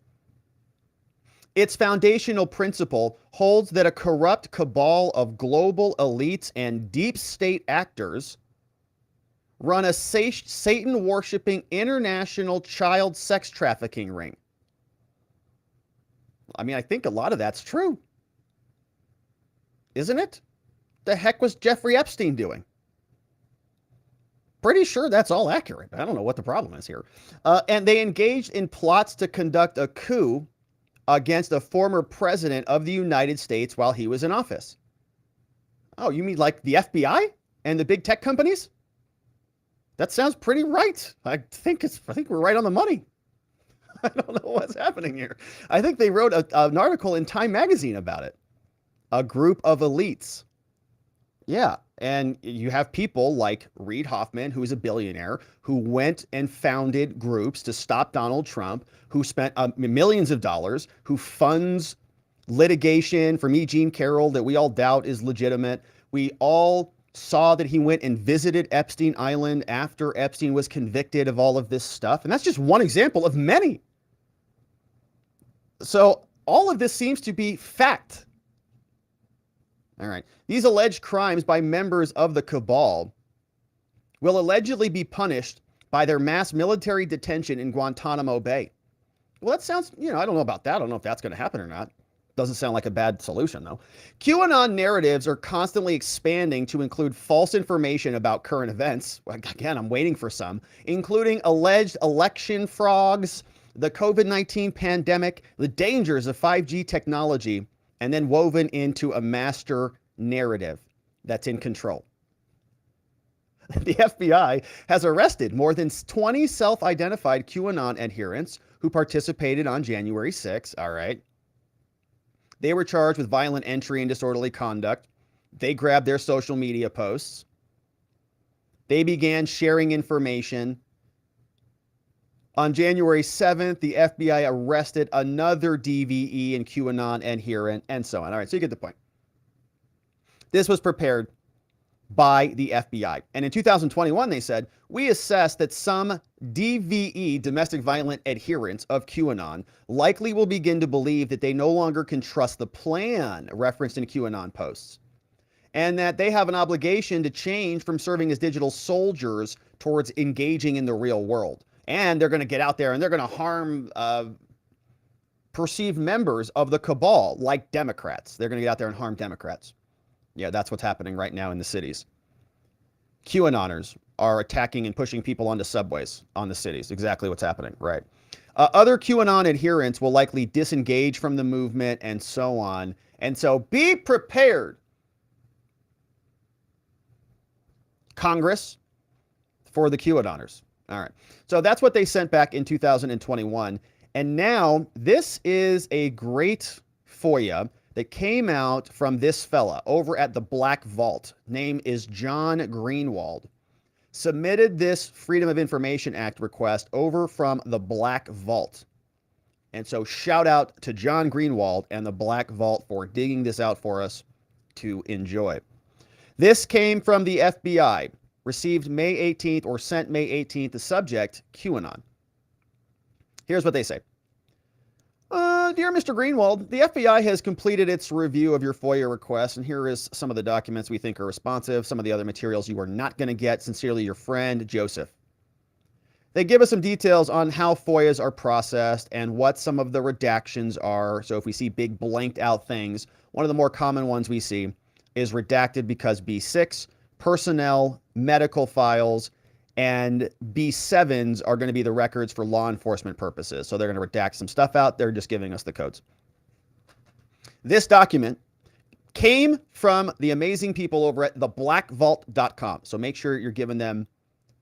Its foundational principle holds that a corrupt cabal of global elites and deep state actors run a Satan-worshipping international child sex trafficking ring. I mean, I think a lot of that's true. Isn't it? The heck was Jeffrey Epstein doing? Pretty sure that's all accurate. I don't know what the problem is here. And they engaged in plots to conduct a coup against a former president of the United States while he was in office. Oh, you mean like the FBI and the big tech companies? That sounds pretty right. I think we're right on the money. I don't know what's happening here. I think they wrote an article in Time magazine about it. A group of elites. Yeah, and you have people like Reid Hoffman, who is a billionaire, who went and founded groups to stop Donald Trump, who spent millions of dollars, who funds litigation from E. Jean Carroll that we all doubt is legitimate. We all saw that he went and visited Epstein Island after Epstein was convicted of all of this stuff. And that's just one example of many. So all of this seems to be fact. All right. These alleged crimes by members of the cabal will allegedly be punished by their mass military detention in Guantanamo Bay. Well, that sounds, I don't know about that. I don't know if that's going to happen or not. Doesn't sound like a bad solution, though. QAnon narratives are constantly expanding to include false information about current events. Again, I'm waiting for some, including alleged election frogs, the COVID-19 pandemic, the dangers of 5G technology, and then woven into a master narrative that's in control. The FBI has arrested more than 20 self-identified QAnon adherents who participated on January 6. All right. They were charged with violent entry and disorderly conduct. They grabbed their social media posts. They began sharing information. On January 7th, the FBI arrested another DVE and QAnon adherent, and so on. All right, so you get the point. This was prepared by the FBI. And in 2021, they said, we assessed that some DVE, domestic violent adherents of QAnon, likely will begin to believe that they no longer can trust the plan referenced in QAnon posts, and that they have an obligation to change from serving as digital soldiers towards engaging in the real world. And they're going to get out there and they're going to harm perceived members of the cabal, like Democrats. They're going to get out there and harm Democrats. Yeah, that's what's happening right now in the cities. QAnoners are attacking and pushing people onto subways on the cities. Exactly what's happening, right? Other QAnon adherents will likely disengage from the movement and so on. And so be prepared, Congress, for the QAnoners. All right. So that's what they sent back in 2021. And now this is a great FOIA that came out from this fella over at the Black Vault. Name is John Greenwald. Submitted this Freedom of Information Act request over from the Black Vault. And so shout out to John Greenwald and the Black Vault for digging this out for us to enjoy. This came from the FBI. Received May 18th or sent May 18th. The subject, QAnon. Here's what they say. Dear Mr. Greenwald, the FBI has completed its review of your FOIA request, and here is some of the documents we think are responsive. Some of the other materials you are not going to get. Sincerely, your friend, Joseph. They give us some details on how FOIAs are processed and what some of the redactions are. So if we see big blanked out things, one of the more common ones we see is redacted because B6, personnel, medical files, and B7s are going to be the records for law enforcement purposes. So they're going to redact some stuff out. They're just giving us the codes. This document came from the amazing people over at theblackvault.com. So make sure you're giving them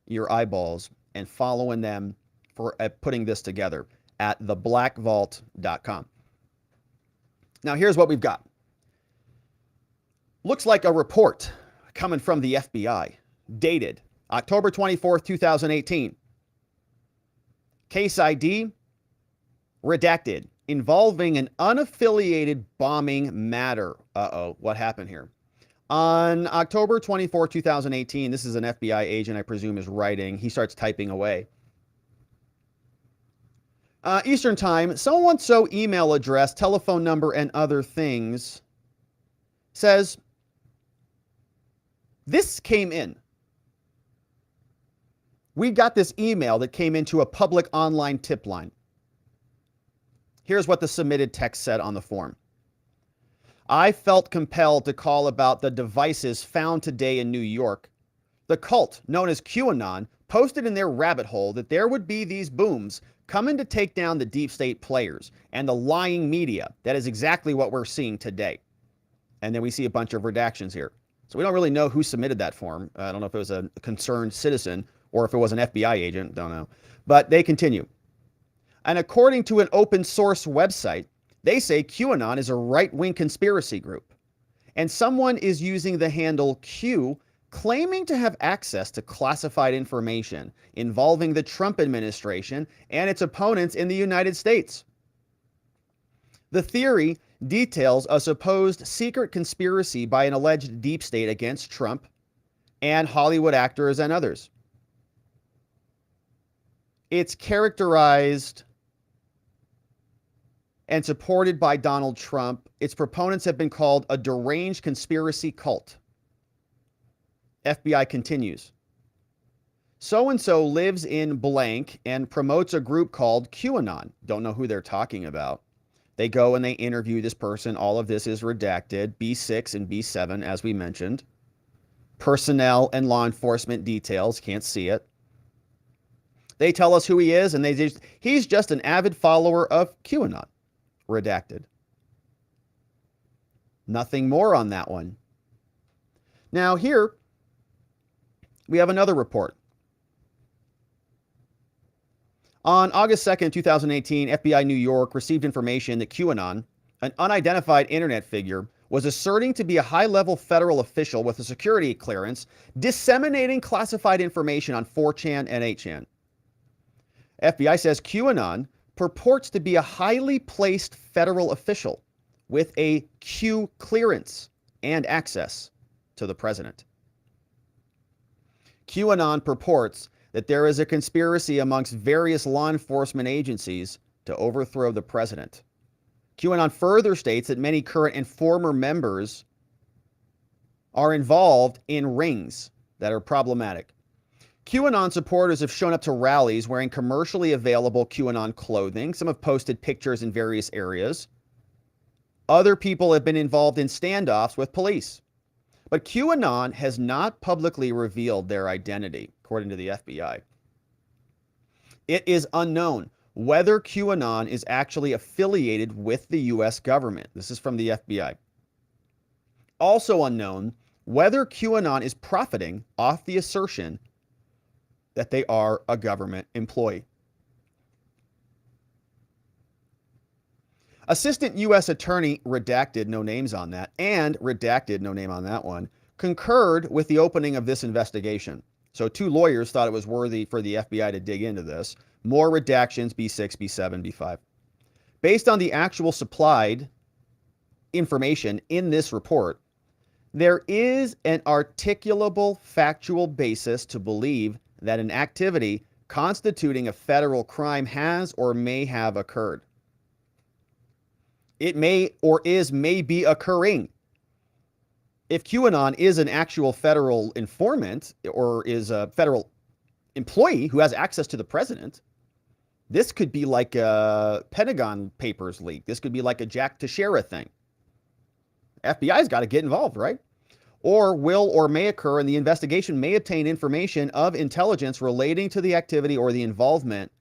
your eyeballs and following them for putting this together at theblackvault.com. Now here's what we've got. Looks like a report coming from the FBI, dated October 24th, 2018. Case ID, redacted, involving an unaffiliated bombing matter. Uh-oh, what happened here? On October 24th, 2018, this is an FBI agent, I presume, is writing. He starts typing away. Eastern Time, so-and-so email address, telephone number, and other things, says, this came in. We got this email that came into a public online tip line. Here's what the submitted text said on the form. I felt compelled to call about the devices found today in New York. The cult, known as QAnon, posted in their rabbit hole that there would be these booms coming to take down the deep state players and the lying media. That is exactly what we're seeing today. And then we see a bunch of redactions here. So we don't really know who submitted that form. I don't know if it was a concerned citizen or if it was an FBI agent. Don't know. But they continue. And according to an open source website, they say QAnon is a right-wing conspiracy group. And someone is using the handle Q, claiming to have access to classified information involving the Trump administration and its opponents in the United States. The theory details a supposed secret conspiracy by an alleged deep state against Trump and Hollywood actors and others. It's characterized and supported by Donald Trump. Its proponents have been called a deranged conspiracy cult. FBI continues. So-and-so lives in blank and promotes a group called QAnon. Don't know who they're talking about. They go and they interview this person. All of this is redacted. B6 and B7, as we mentioned. Personnel and law enforcement details. Can't see it. They tell us who he is, and he's just an avid follower of QAnon. Redacted. Nothing more on that one. Now here, we have another report. On August 2nd, 2018, FBI New York received information that QAnon, an unidentified internet figure, was asserting to be a high-level federal official with a security clearance, disseminating classified information on 4chan and 8chan. FBI says QAnon purports to be a highly placed federal official with a Q clearance and access to the president. QAnon purports that there is a conspiracy amongst various law enforcement agencies to overthrow the president. QAnon further states that many current and former members are involved in rings that are problematic. QAnon supporters have shown up to rallies wearing commercially available QAnon clothing. Some have posted pictures in various areas. Other people have been involved in standoffs with police. But QAnon has not publicly revealed their identity, according to the FBI. It is unknown whether QAnon is actually affiliated with the U.S. government. This is from the FBI. Also unknown whether QAnon is profiting off the assertion that they are a government employee. Assistant U.S. Attorney, redacted, no names on that, and redacted, no name on that one, concurred with the opening of this investigation. So two lawyers thought it was worthy for the FBI to dig into this. More redactions, B6, B7, B5. Based on the actual supplied information in this report, there is an articulable factual basis to believe that an activity constituting a federal crime has or may have occurred. It may be occurring. If QAnon is an actual federal informant or is a federal employee who has access to the president, this could be like a Pentagon Papers leak. This could be like a Jack Teixeira thing. FBI's got to get involved, right? Or will or may occur, and the investigation may obtain information of intelligence relating to the activity or the involvement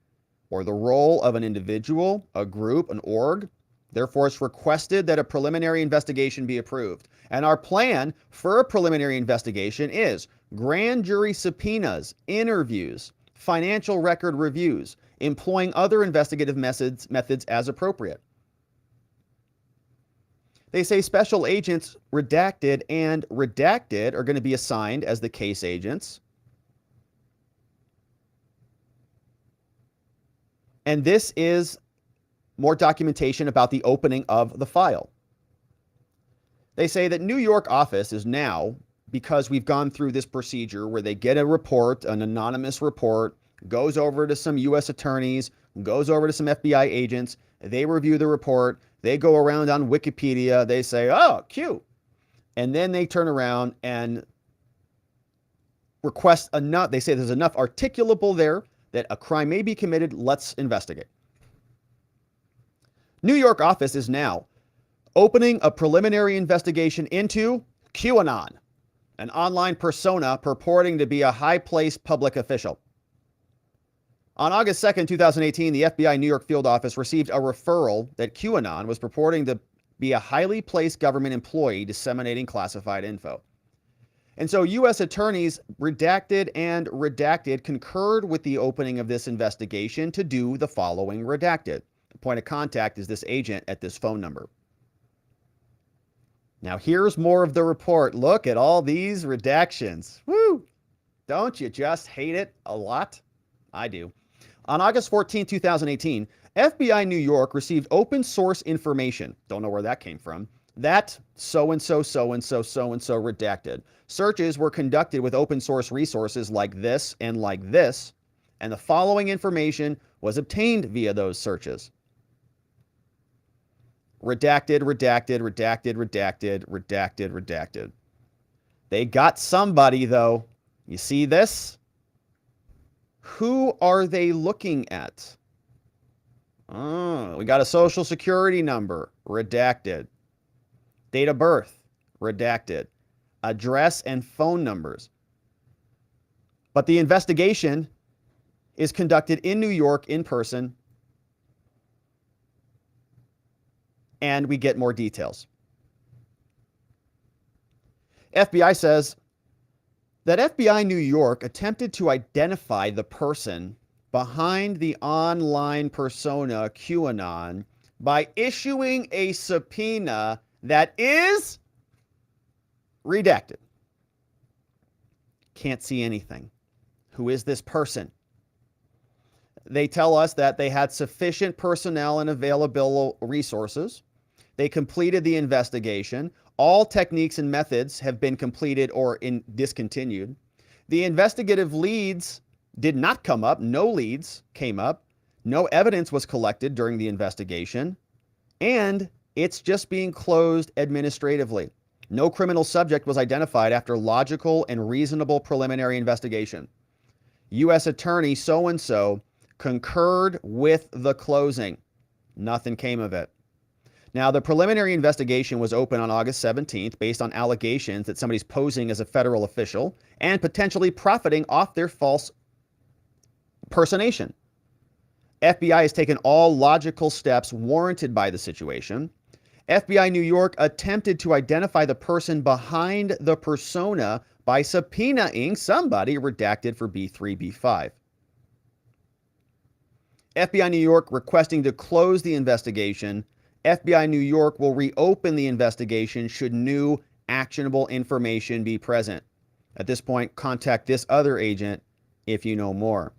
or the role of an individual, a group, an org. Therefore, it's requested that a preliminary investigation be approved. And our plan for a preliminary investigation is grand jury subpoenas, interviews, financial record reviews, employing other investigative methods as appropriate. They say special agents redacted and redacted are going to be assigned as the case agents. And this is more documentation about the opening of the file. They say that New York office is now, because we've gone through this procedure where they get a report, an anonymous report, goes over to some U.S. attorneys, goes over to some FBI agents, they review the report, they go around on Wikipedia, they say, oh, Q. And then they turn around and request enough, they say there's enough articulable there that a crime may be committed, let's investigate. New York office is now opening a preliminary investigation into QAnon, an online persona purporting to be a high-placed public official. On August 2nd, 2018, the FBI New York field office received a referral that QAnon was purporting to be a highly placed government employee disseminating classified info. And so U.S. attorneys redacted and redacted concurred with the opening of this investigation to do the following redacted. The point of contact is this agent at this phone number. Now here's more of the report. Look at all these redactions. Woo! Don't you just hate it a lot? I do. On August 14, 2018, FBI New York received open source information. Don't know where that came from. That so-and-so, so-and-so, so-and-so redacted. Searches were conducted with open source resources like this, and the following information was obtained via those searches. Redacted, redacted, redacted, redacted, redacted, redacted. They got somebody, though. You see this? Who are they looking at? Oh, we got a social security number, redacted. Date of birth, redacted. Address and phone numbers. But the investigation is conducted in New York in person, and we get more details. FBI says that FBI New York attempted to identify the person behind the online persona QAnon by issuing a subpoena that is redacted. Can't see anything. Who is this person? They tell us that they had sufficient personnel and available resources. They completed the investigation. All techniques and methods have been completed or discontinued. The investigative leads did not come up. No leads came up. No evidence was collected during the investigation. And it's just being closed administratively. No criminal subject was identified after logical and reasonable preliminary investigation. U.S. Attorney so-and-so concurred with the closing. Nothing came of it. Now, the preliminary investigation was open on August 17th based on allegations that somebody's posing as a federal official and potentially profiting off their false impersonation. FBI has taken all logical steps warranted by the situation. FBI New York attempted to identify the person behind the persona by subpoenaing somebody redacted for B3, B5. FBI New York requesting to close the investigation. FBI New York will reopen the investigation should new actionable information be present. At this point, contact this other agent if you know more.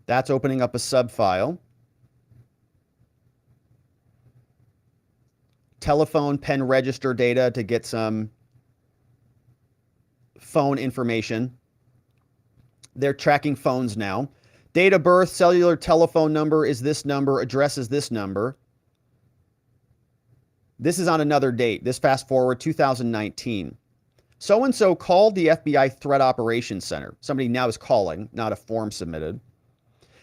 That's opening up a subfile. Telephone pen register data to get some phone information. They're tracking phones now. Date of birth, cellular telephone number is this number, address is this number. This is on another date. This fast forward 2019. So-and-so called the FBI Threat Operations Center. Somebody now is calling, not a form submitted.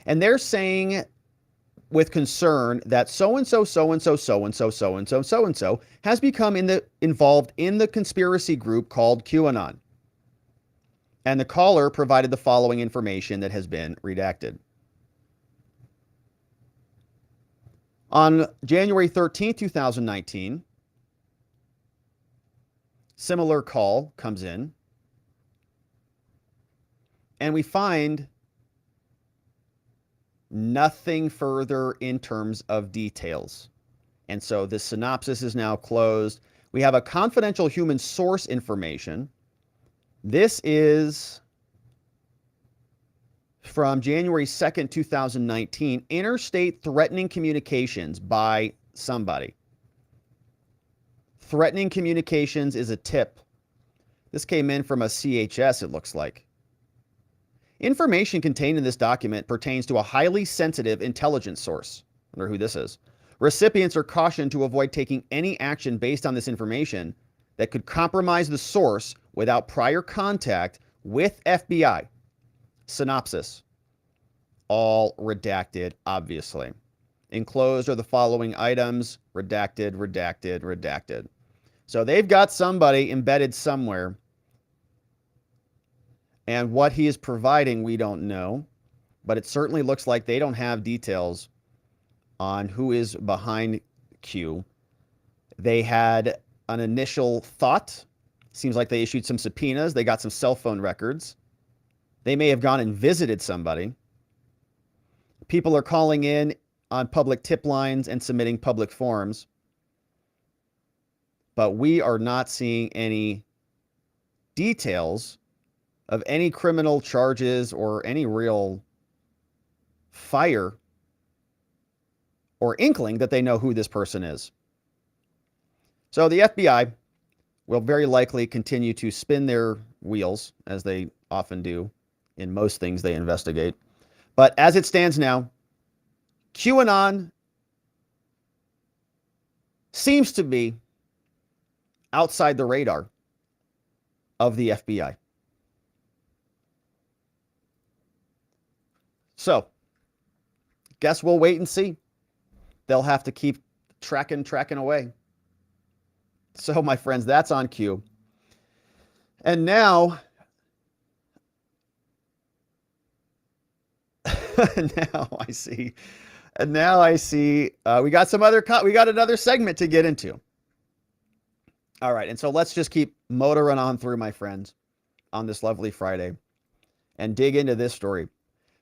And they're saying with concern that so-and-so, so-and-so, so-and-so, so-and-so, so-and-so has become involved in the conspiracy group called QAnon. And the caller provided the following information that has been redacted. On January 13, 2019, similar call comes in, and we find nothing further in terms of details. And so the synopsis is now closed. We have a confidential human source information. This is from January 2nd, 2019, interstate threatening communications by somebody. Threatening communications is a tip. This came in from a CHS, it looks like. Information contained in this document pertains to a highly sensitive intelligence source. I wonder who this is. Recipients are cautioned to avoid taking any action based on this information that could compromise the source without prior contact with FBI. Synopsis. All redacted, obviously. Enclosed are the following items: redacted, redacted, redacted. So they've got somebody embedded somewhere. And what he is providing, we don't know. But it certainly looks like they don't have details on who is behind Q. They had an initial thought. Seems like they issued some subpoenas. They got some cell phone records. They may have gone and visited somebody. People are calling in on public tip lines and submitting public forms. But we are not seeing any details of any criminal charges or any real fire or inkling that they know who this person is. So the FBI will very likely continue to spin their wheels, as they often do in most things they investigate. But as it stands now, QAnon seems to be outside the radar of the FBI. So, guess we'll wait and see. They'll have to keep tracking away. So, my friends, that's on Q. And now, now I see we got another segment to get into. All right, and so let's just keep motoring on through, my friends, on this lovely Friday and dig into this story.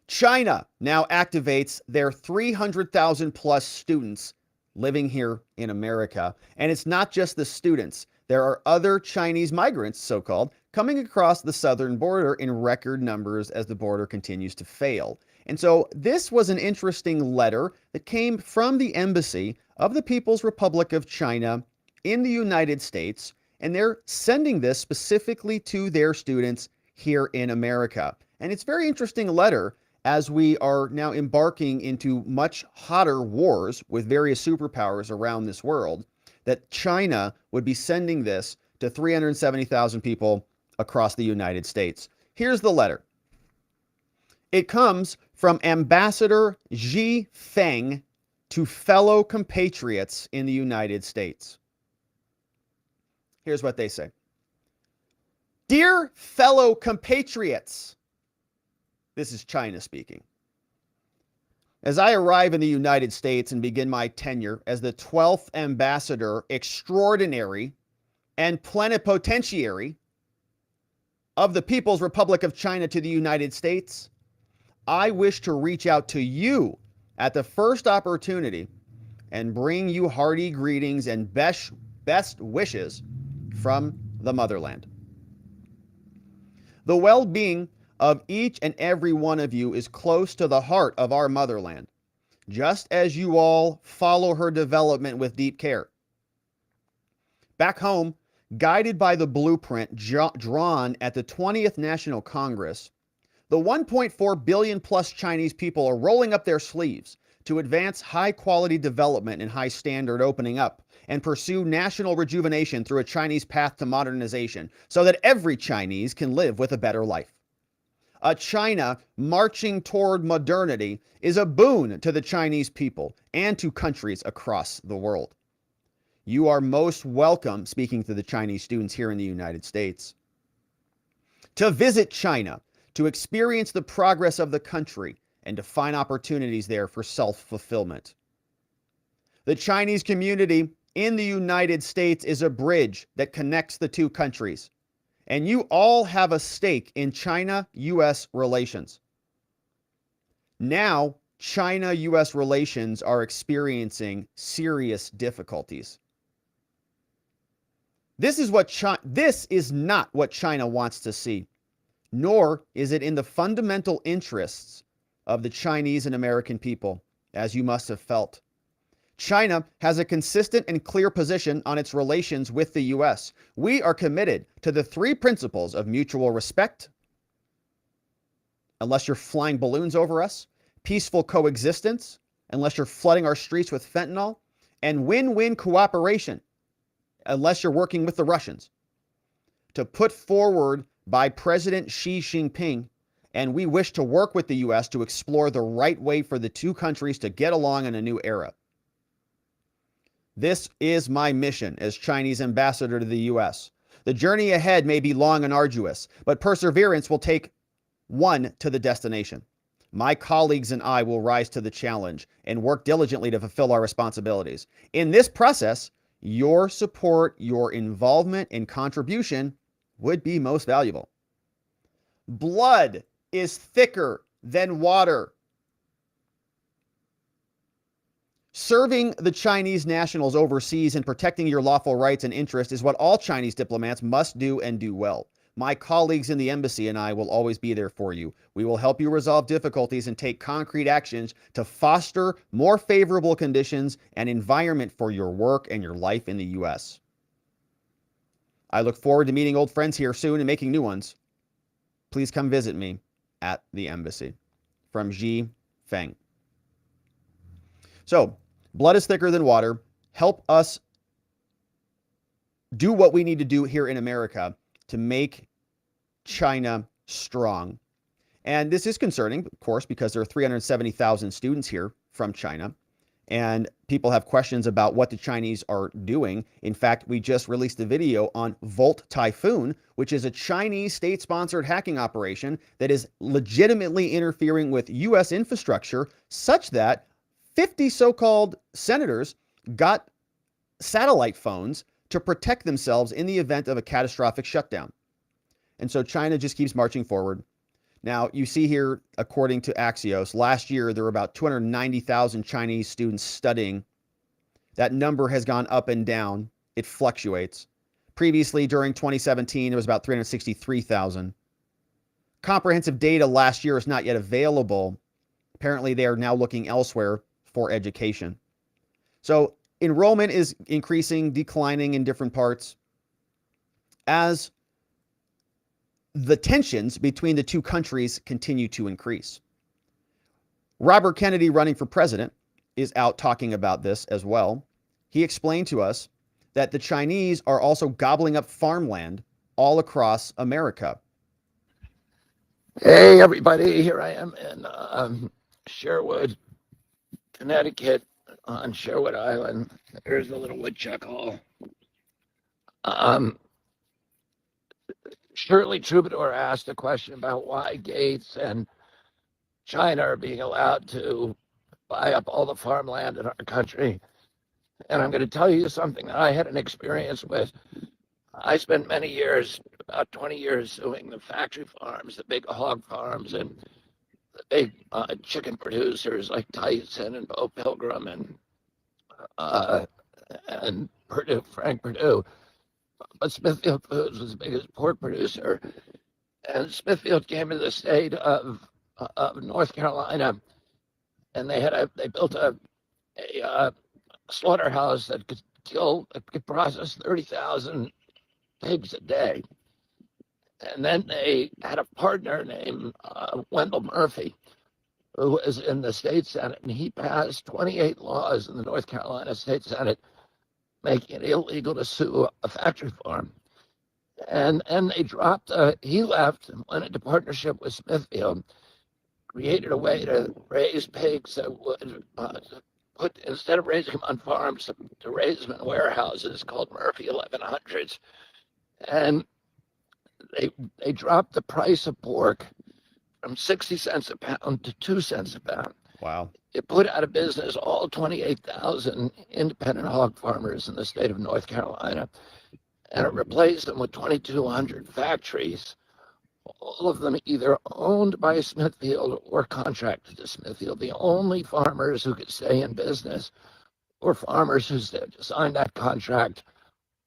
China now activates their 300,000 plus students living here in America. And it's not just the students. There are other Chinese migrants, so-called, coming across the southern border in record numbers as the border continues to fail. And so this was an interesting letter that came from the embassy of the People's Republic of China in the United States, and they're sending this specifically to their students here in America. And it's a very interesting letter as we are now embarking into much hotter wars with various superpowers around this world, that China would be sending this to 370,000 people across the United States. Here's the letter. It comes from Ambassador Xi Feng to fellow compatriots in the United States. Here's what they say. Dear fellow compatriots, this is China speaking. As I arrive in the United States and begin my tenure as the 12th ambassador extraordinary and plenipotentiary of the People's Republic of China to the United States, I wish to reach out to you at the first opportunity and bring you hearty greetings and best wishes from the motherland. The well-being of each and every one of you is close to the heart of our motherland, just as you all follow her development with deep care. Back home, guided by the blueprint drawn at the 20th National Congress, the 1.4 billion plus Chinese people are rolling up their sleeves to advance high-quality development and high-standard opening up and pursue national rejuvenation through a Chinese path to modernization so that every Chinese can live with a better life. A China marching toward modernity is a boon to the Chinese people and to countries across the world. You are most welcome, speaking to the Chinese students here in the United States, to visit China, to experience the progress of the country, and to find opportunities there for self-fulfillment. The Chinese community in the United States is a bridge that connects the two countries, and you all have a stake in China-U.S. relations. Now, China-U.S. relations are experiencing serious difficulties. This is not what China wants to see, nor is it in the fundamental interests of the Chinese and American people, as you must have felt. China has a consistent and clear position on its relations with the U.S. We are committed to the three principles of mutual respect, unless you're flying balloons over us, peaceful coexistence, unless you're flooding our streets with fentanyl, and win-win cooperation, unless you're working with the Russians, to put forward by President Xi Jinping and we wish to work with the U.S. to explore the right way for the two countries to get along in a new era. This is my mission as Chinese ambassador to the U.S. The journey ahead may be long and arduous, but perseverance will take one to the destination. My colleagues and I will rise to the challenge and work diligently to fulfill our responsibilities. In this process, your support, your involvement, and contribution would be most valuable. Blood is thicker than water. Serving the Chinese nationals overseas and protecting your lawful rights and interests is what all Chinese diplomats must do and do well. My colleagues in the embassy and I will always be there for you. We will help you resolve difficulties and take concrete actions to foster more favorable conditions and environment for your work and your life in the U.S. I look forward to meeting old friends here soon and making new ones. Please come visit me at the embassy. From Xi Feng. So, blood is thicker than water. Help us do what we need to do here in America to make China strong. And this is concerning, of course, because there are 370,000 students here from China. And people have questions about what the Chinese are doing. In fact, we just released a video on Volt Typhoon, which is a Chinese state-sponsored hacking operation that is legitimately interfering with U.S. infrastructure such that 50 so-called senators got satellite phones to protect themselves in the event of a catastrophic shutdown. And so China just keeps marching forward. Now, you see here, according to Axios, last year there were about 290,000 Chinese students studying. That number has gone up and down. It fluctuates. Previously, during 2017, it was about 363,000. Comprehensive data last year is not yet available. Apparently, they are now looking elsewhere for education. So enrollment is increasing, declining in different parts as the tensions between the two countries continue to increase. Robert Kennedy, running for president, is out talking about this as well. He explained to us that the Chinese are also gobbling up farmland all across America. Hey, everybody. Here I am in Sherwood, Connecticut, on Sherwood Island. There's a little woodchuck hole. Shirley Troubadour asked a question about why Gates and China are being allowed to buy up all the farmland in our country. And I'm going to tell you something that I had an experience with. I spent many years, about 20 years, suing the factory farms, the big hog farms, and the big chicken producers like Tyson and Bo Pilgrim and Purdue, Frank Purdue. But Smithfield Foods was the biggest pork producer, and Smithfield came to the state of North Carolina, and they built a slaughterhouse that could process 30,000 pigs a day. And then they had a partner named Wendell Murphy, who was in the state Senate, and he passed 28 laws in the North Carolina State Senate making it illegal to sue a factory farm. And they dropped, he left and went into partnership with Smithfield, created a way to raise pigs that would instead of raising them on farms, to raise them in warehouses called Murphy 1100s. And they dropped the price of pork from 60 cents a pound to 2 cents a pound. Wow. It put out of business all 28,000 independent hog farmers in the state of North Carolina, and it replaced them with 2,200 factories, all of them either owned by Smithfield or contracted to Smithfield. The only farmers who could stay in business were farmers who signed that contract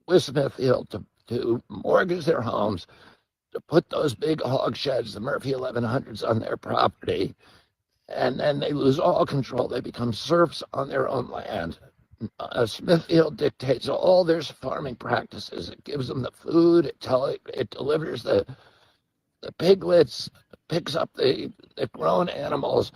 with Smithfield to mortgage their homes, to put those big hog sheds, the Murphy 1100s, on their property. And then they lose all control. They become serfs on their own land. Smithfield dictates all their farming practices. It gives them the food. It delivers the piglets, picks up the grown animals,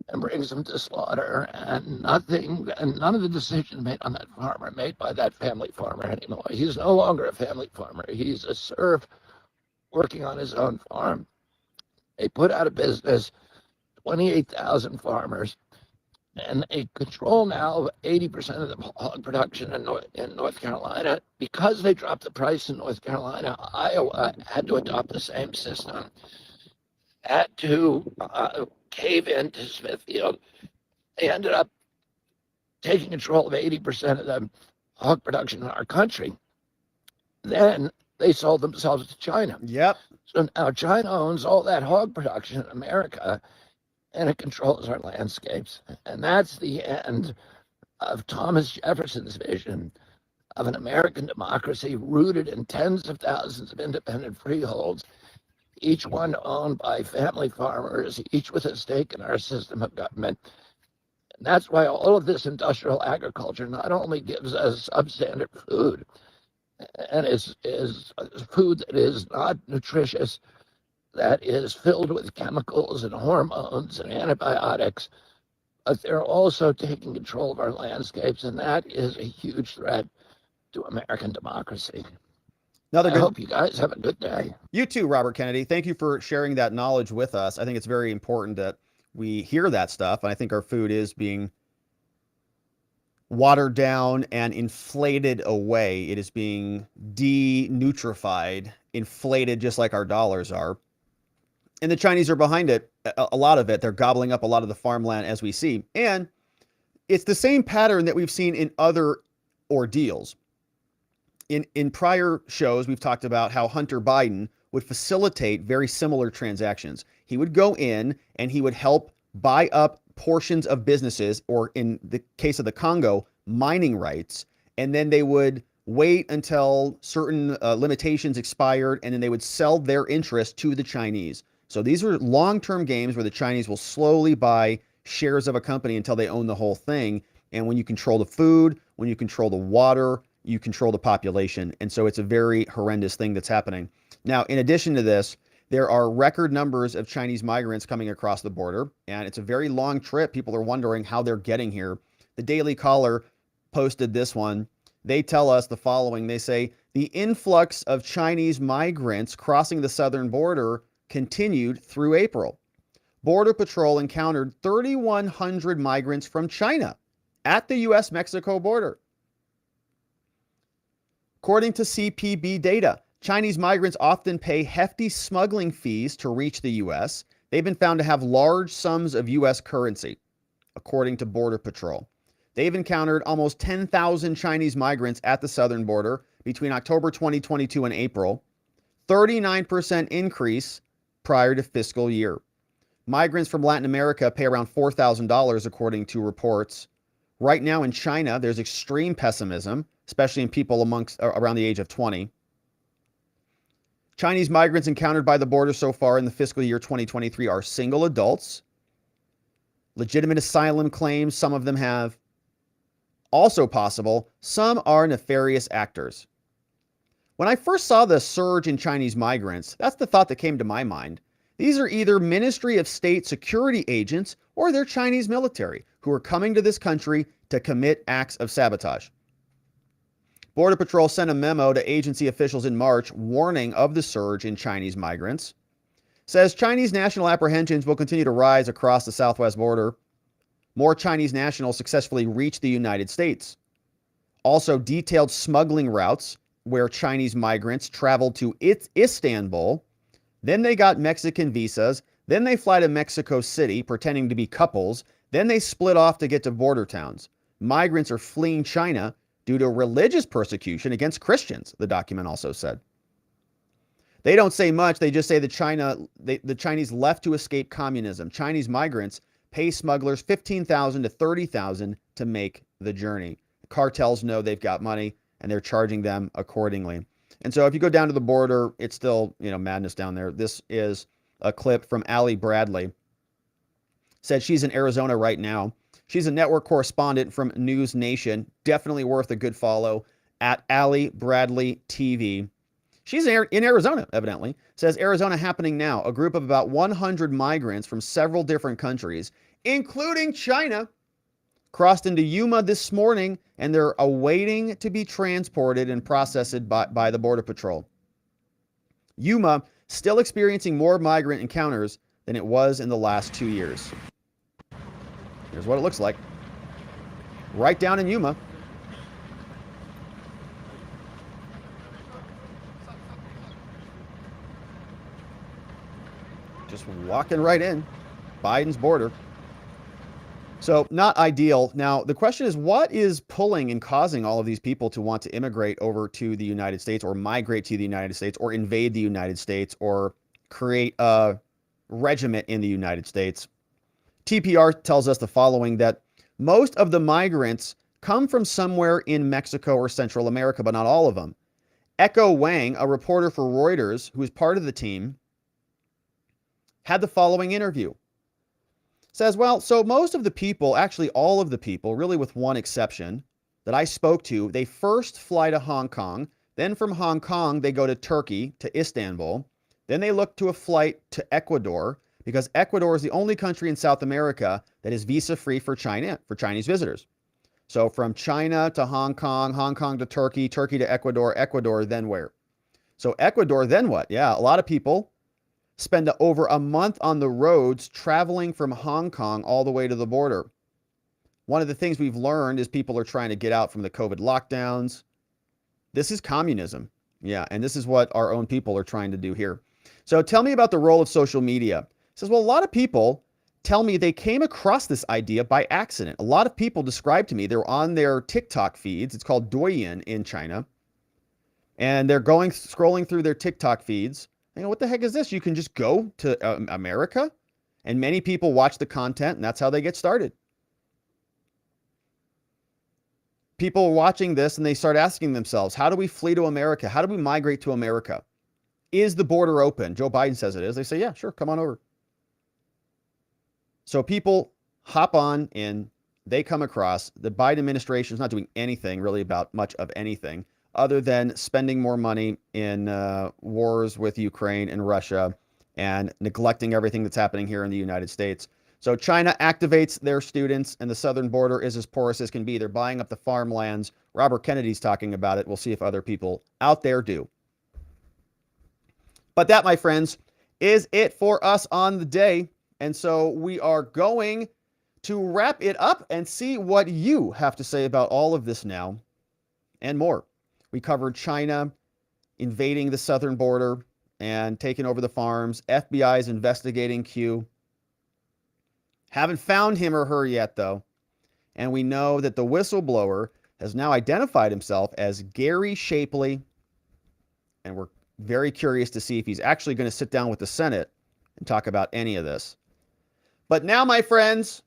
and brings them to slaughter. And none of the decisions made on that farm are made by that family farmer anymore. He's no longer a family farmer. He's a serf working on his own farm. They put out of business 28,000 farmers, and they control now 80% of the hog production in North Carolina. Because they dropped the price in North Carolina, Iowa had to adopt the same system, had to cave into Smithfield. They ended up taking control of 80% of the hog production in our country. Then they sold themselves to China. Yep. So now China owns all that hog production in America, and it controls our landscapes. And that's the end of Thomas Jefferson's vision of an American democracy rooted in tens of thousands of independent freeholds, each one owned by family farmers, each with a stake in our system of government. And that's why all of this industrial agriculture not only gives us substandard food, and is food that is not nutritious, that is filled with chemicals and hormones and antibiotics, but they're also taking control of our landscapes, and that is a huge threat to American democracy. I hope you guys have a good day. You too, Robert Kennedy. Thank you for sharing that knowledge with us. I think it's very important that we hear that stuff, and I think our food is being watered down and inflated away. It is being denutrified, inflated just like our dollars are. And the Chinese are behind it, a lot of it. They're gobbling up a lot of the farmland as we see. And it's the same pattern that we've seen in other ordeals. In prior shows, we've talked about how Hunter Biden would facilitate very similar transactions. He would go in and he would help buy up portions of businesses, or in the case of the Congo, mining rights, and then they would wait until certain limitations expired, and then they would sell their interest to the Chinese. So these are long-term games where the Chinese will slowly buy shares of a company until they own the whole thing. And when you control the food, when you control the water, you control the population. And so it's a very horrendous thing that's happening. Now, in addition to this, there are record numbers of Chinese migrants coming across the border, and it's a very long trip. People are wondering how they're getting here. The Daily Caller posted this one. They tell us the following. They say, the influx of Chinese migrants crossing the southern border continued through April. Border Patrol encountered 3,100 migrants from China at the U.S.-Mexico border. According to CPB data, Chinese migrants often pay hefty smuggling fees to reach the U.S. They've been found to have large sums of U.S. currency, according to Border Patrol. They've encountered almost 10,000 Chinese migrants at the southern border between October 2022 and April, 39% increase prior to fiscal year. Migrants from Latin America pay around $4,000, according to reports. Right now in China, there's extreme pessimism, especially in people around the age of 20. Chinese migrants encountered by the border so far in the fiscal year 2023 are single adults, legitimate asylum claims, some of them have. Also possible, some are nefarious actors. When I first saw the surge in Chinese migrants, that's the thought that came to my mind. These are either Ministry of State security agents or they're Chinese military who are coming to this country to commit acts of sabotage. Border Patrol sent a memo to agency officials in March warning of the surge in Chinese migrants. Says Chinese national apprehensions will continue to rise across the southwest border. More Chinese nationals successfully reached the United States. Also detailed smuggling routes where Chinese migrants traveled to Istanbul. Then they got Mexican visas. Then they fly to Mexico City pretending to be couples. Then they split off to get to border towns. Migrants are fleeing China due to religious persecution against Christians, the document also said. They don't say much. They just say the Chinese left to escape communism. Chinese migrants pay smugglers $15,000 to $30,000 to make the journey. Cartels know they've got money and they're charging them accordingly. And so if you go down to the border, it's still, madness down there. This is a clip from Allie Bradley. Said she's in Arizona right now. She's a network correspondent from News Nation. Definitely worth a good follow at Allie Bradley TV. She's in Arizona, evidently. Says Arizona happening now. A group of about 100 migrants from several different countries, including China, crossed into Yuma this morning, and they're awaiting to be transported and processed by the Border Patrol. Yuma still experiencing more migrant encounters than it was in the last 2 years. Here's what it looks like. Right down in Yuma. Just walking right in. Biden's border. So not ideal. Now, the question is, what is pulling and causing all of these people to want to immigrate over to the United States or migrate to the United States or invade the United States or create a regiment in the United States? TPR tells us the following, that most of the migrants come from somewhere in Mexico or Central America, but not all of them. Echo Wang, a reporter for Reuters who is part of the team, had the following interview. Says, well, so most of the people, actually all of the people, really with one exception, that I spoke to, they first fly to Hong Kong. Then from Hong Kong, they go to Turkey, to Istanbul. Then they look to a flight to Ecuador, because Ecuador is the only country in South America that is visa-free for Chinese visitors. So from China to Hong Kong to Turkey, Turkey to Ecuador, Ecuador, then where? So Ecuador, then what? Yeah, a lot of people spend over a month on the roads traveling from Hong Kong all the way to the border. One of the things we've learned is people are trying to get out from the COVID lockdowns. This is communism. Yeah, and this is what our own people are trying to do here. So tell me about the role of social media. It says, well, a lot of people tell me they came across this idea by accident. A lot of people describe to me they're on their TikTok feeds. It's called Douyin in China. And they're scrolling through their TikTok feeds. You know, what the heck is this? You can just go to America, and many people watch the content, and that's how they get started. People are watching this, and they start asking themselves, how do we flee to America? How do we migrate to America? Is the border open? Joe Biden says it is. They say, yeah, sure, come on over. So people hop on in, they come across. The Biden administration is not doing anything really about much of anything, other than spending more money in wars with Ukraine and Russia and neglecting everything that's happening here in the United States. So China activates their students, and the southern border is as porous as can be. They're buying up the farmlands. Robert Kennedy's talking about it. We'll see if other people out there do. But that, my friends, is it for us on the day. And so we are going to wrap it up and see what you have to say about all of this now and more. We covered China invading the southern border and taking over the farms. FBI is investigating Q. Haven't found him or her yet, though. And we know that the whistleblower has now identified himself as Gary Shapley. And we're very curious to see if he's actually going to sit down with the Senate and talk about any of this. But now, my friends,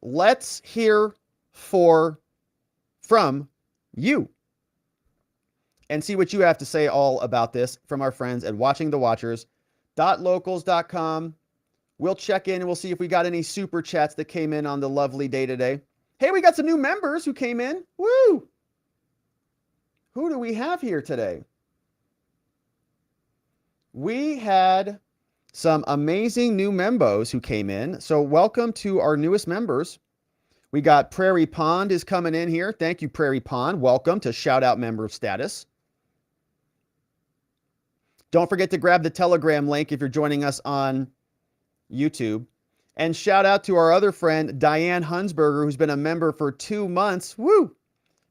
let's hear from you and see what you have to say all about this from our friends at watchingthewatchers.locals.com. We'll check in and we'll see if we got any super chats that came in on the lovely day today. Hey, we got some new members who came in. Woo! Who do we have here today? We had some amazing new members who came in. So welcome to our newest members. We got Prairie Pond is coming in here. Thank you, Prairie Pond. Welcome to Shout Out Member status. Don't forget to grab the Telegram link if you're joining us on YouTube. And shout out to our other friend, Diane Hunsberger, who's been a member for 2 months. Woo!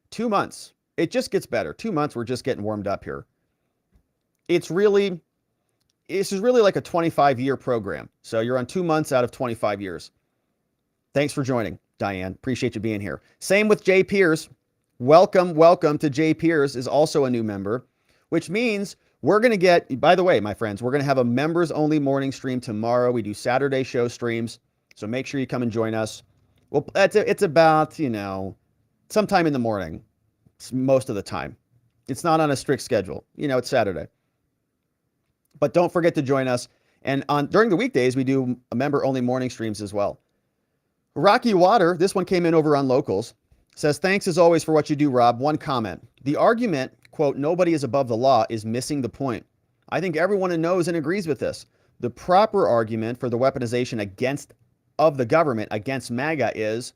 2 months. It just gets better. 2 months, we're just getting warmed up here. This is really like a 25-year program. So you're on 2 months out of 25 years. Thanks for joining, Diane. Appreciate you being here. Same with Jay Pierce. Welcome to Jay Pierce is also a new member, which means we're going to get, by the way, my friends, we're going to have a members-only morning stream tomorrow. We do Saturday show streams, so make sure you come and join us. Well, it's about, sometime in the morning. It's most of the time. It's not on a strict schedule. It's Saturday. But don't forget to join us. And during the weekdays, we do a member-only morning streams as well. Rocky Water, this one came in over on Locals, says, thanks as always for what you do, Rob. One comment. The argument, quote, nobody is above the law is missing the point. I think everyone knows and agrees with this. The proper argument for the weaponization of the government against MAGA is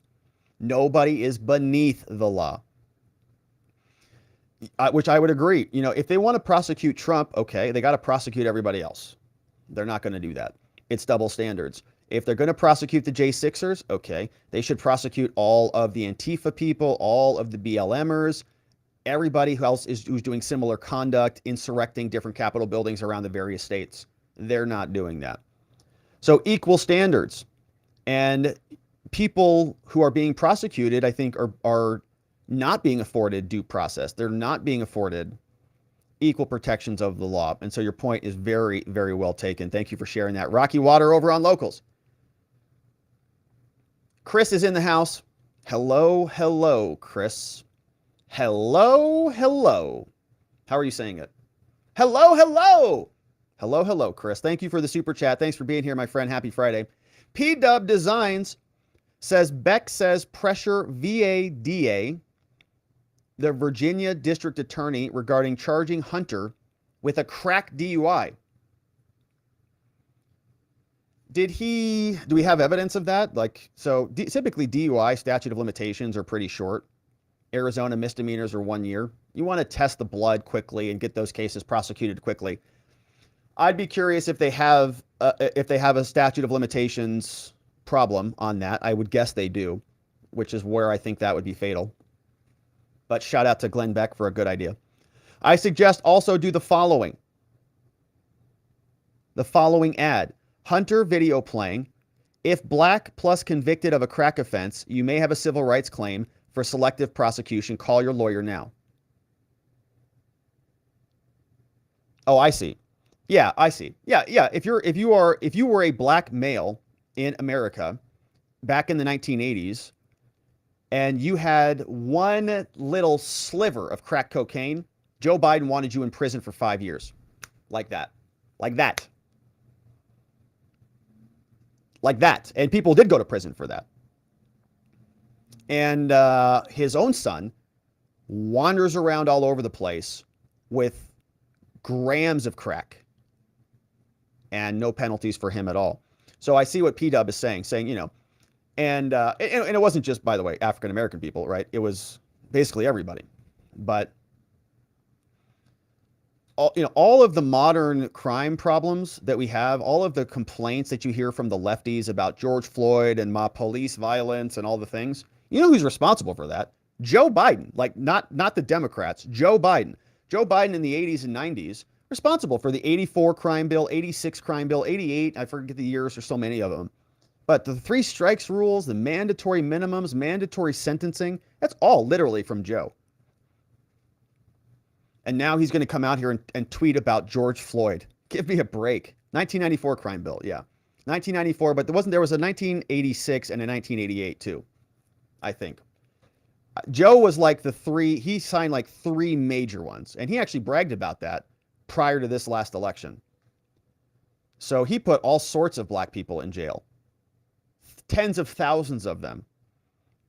nobody is beneath the law. Which I would agree. If they want to prosecute Trump, okay, they got to prosecute everybody else. They're not going to do that. It's double standards. If they're going to prosecute the J6ers, okay, they should prosecute all of the Antifa people, all of the BLMers, everybody else who's doing similar conduct, insurrecting different Capitol buildings around the various states. They're not doing that. So equal standards. And people who are being prosecuted, I think, are not being afforded due process. They're not being afforded equal protections of the law. And so your point is very, very well taken. Thank you for sharing that. Rocky Water over on Locals. Chris is in the house. Hello, hello, Chris. Hello, hello. How are you saying it? Hello, hello. Hello, hello, Chris. Thank you for the super chat. Thanks for being here, my friend. Happy Friday. P-Dub Designs says, Beck says pressure VADA, the Virginia District Attorney, regarding charging Hunter with a crack DUI. Do we have evidence of that? Typically DUI statute of limitations are pretty short. Arizona misdemeanors are 1 year. You want to test the blood quickly and get those cases prosecuted quickly. I'd be curious if they have a statute of limitations problem on that. I would guess they do, which is where I think that would be fatal. But shout out to Glenn Beck for a good idea. I suggest also do the following. The following ad. Hunter video playing. If black plus convicted of a crack offense, you may have a civil rights claim for selective prosecution. Call your lawyer now. Oh, I see. Yeah, I see. Yeah. If you were a black male in America back in the 1980s and you had one little sliver of crack cocaine, Joe Biden wanted you in prison for 5 years. Like that. And people did go to prison for that. And his own son wanders around all over the place with grams of crack and no penalties for him at all. So I see what P-Dub is saying, and it wasn't just, by the way, African-American people, right? It was basically everybody. But all of the modern crime problems that we have, all of the complaints that you hear from the lefties about George Floyd and police violence and all the things, you know who's responsible for that? Joe Biden, not the Democrats, Joe Biden. Joe Biden in the 80s and 90s, responsible for the 84 crime bill, 86 crime bill, 88, I forget the years, there's so many of them. But the 3 strikes rules, the mandatory minimums, mandatory sentencing, that's all literally from Joe. And now he's going to come out here and tweet about George Floyd. Give me a break. 1994 crime bill, yeah. 1994, but there was a 1986 and a 1988 too, I think. Joe was he signed 3 major ones. And he actually bragged about that prior to this last election. So he put all sorts of black people in jail. Tens of thousands of them.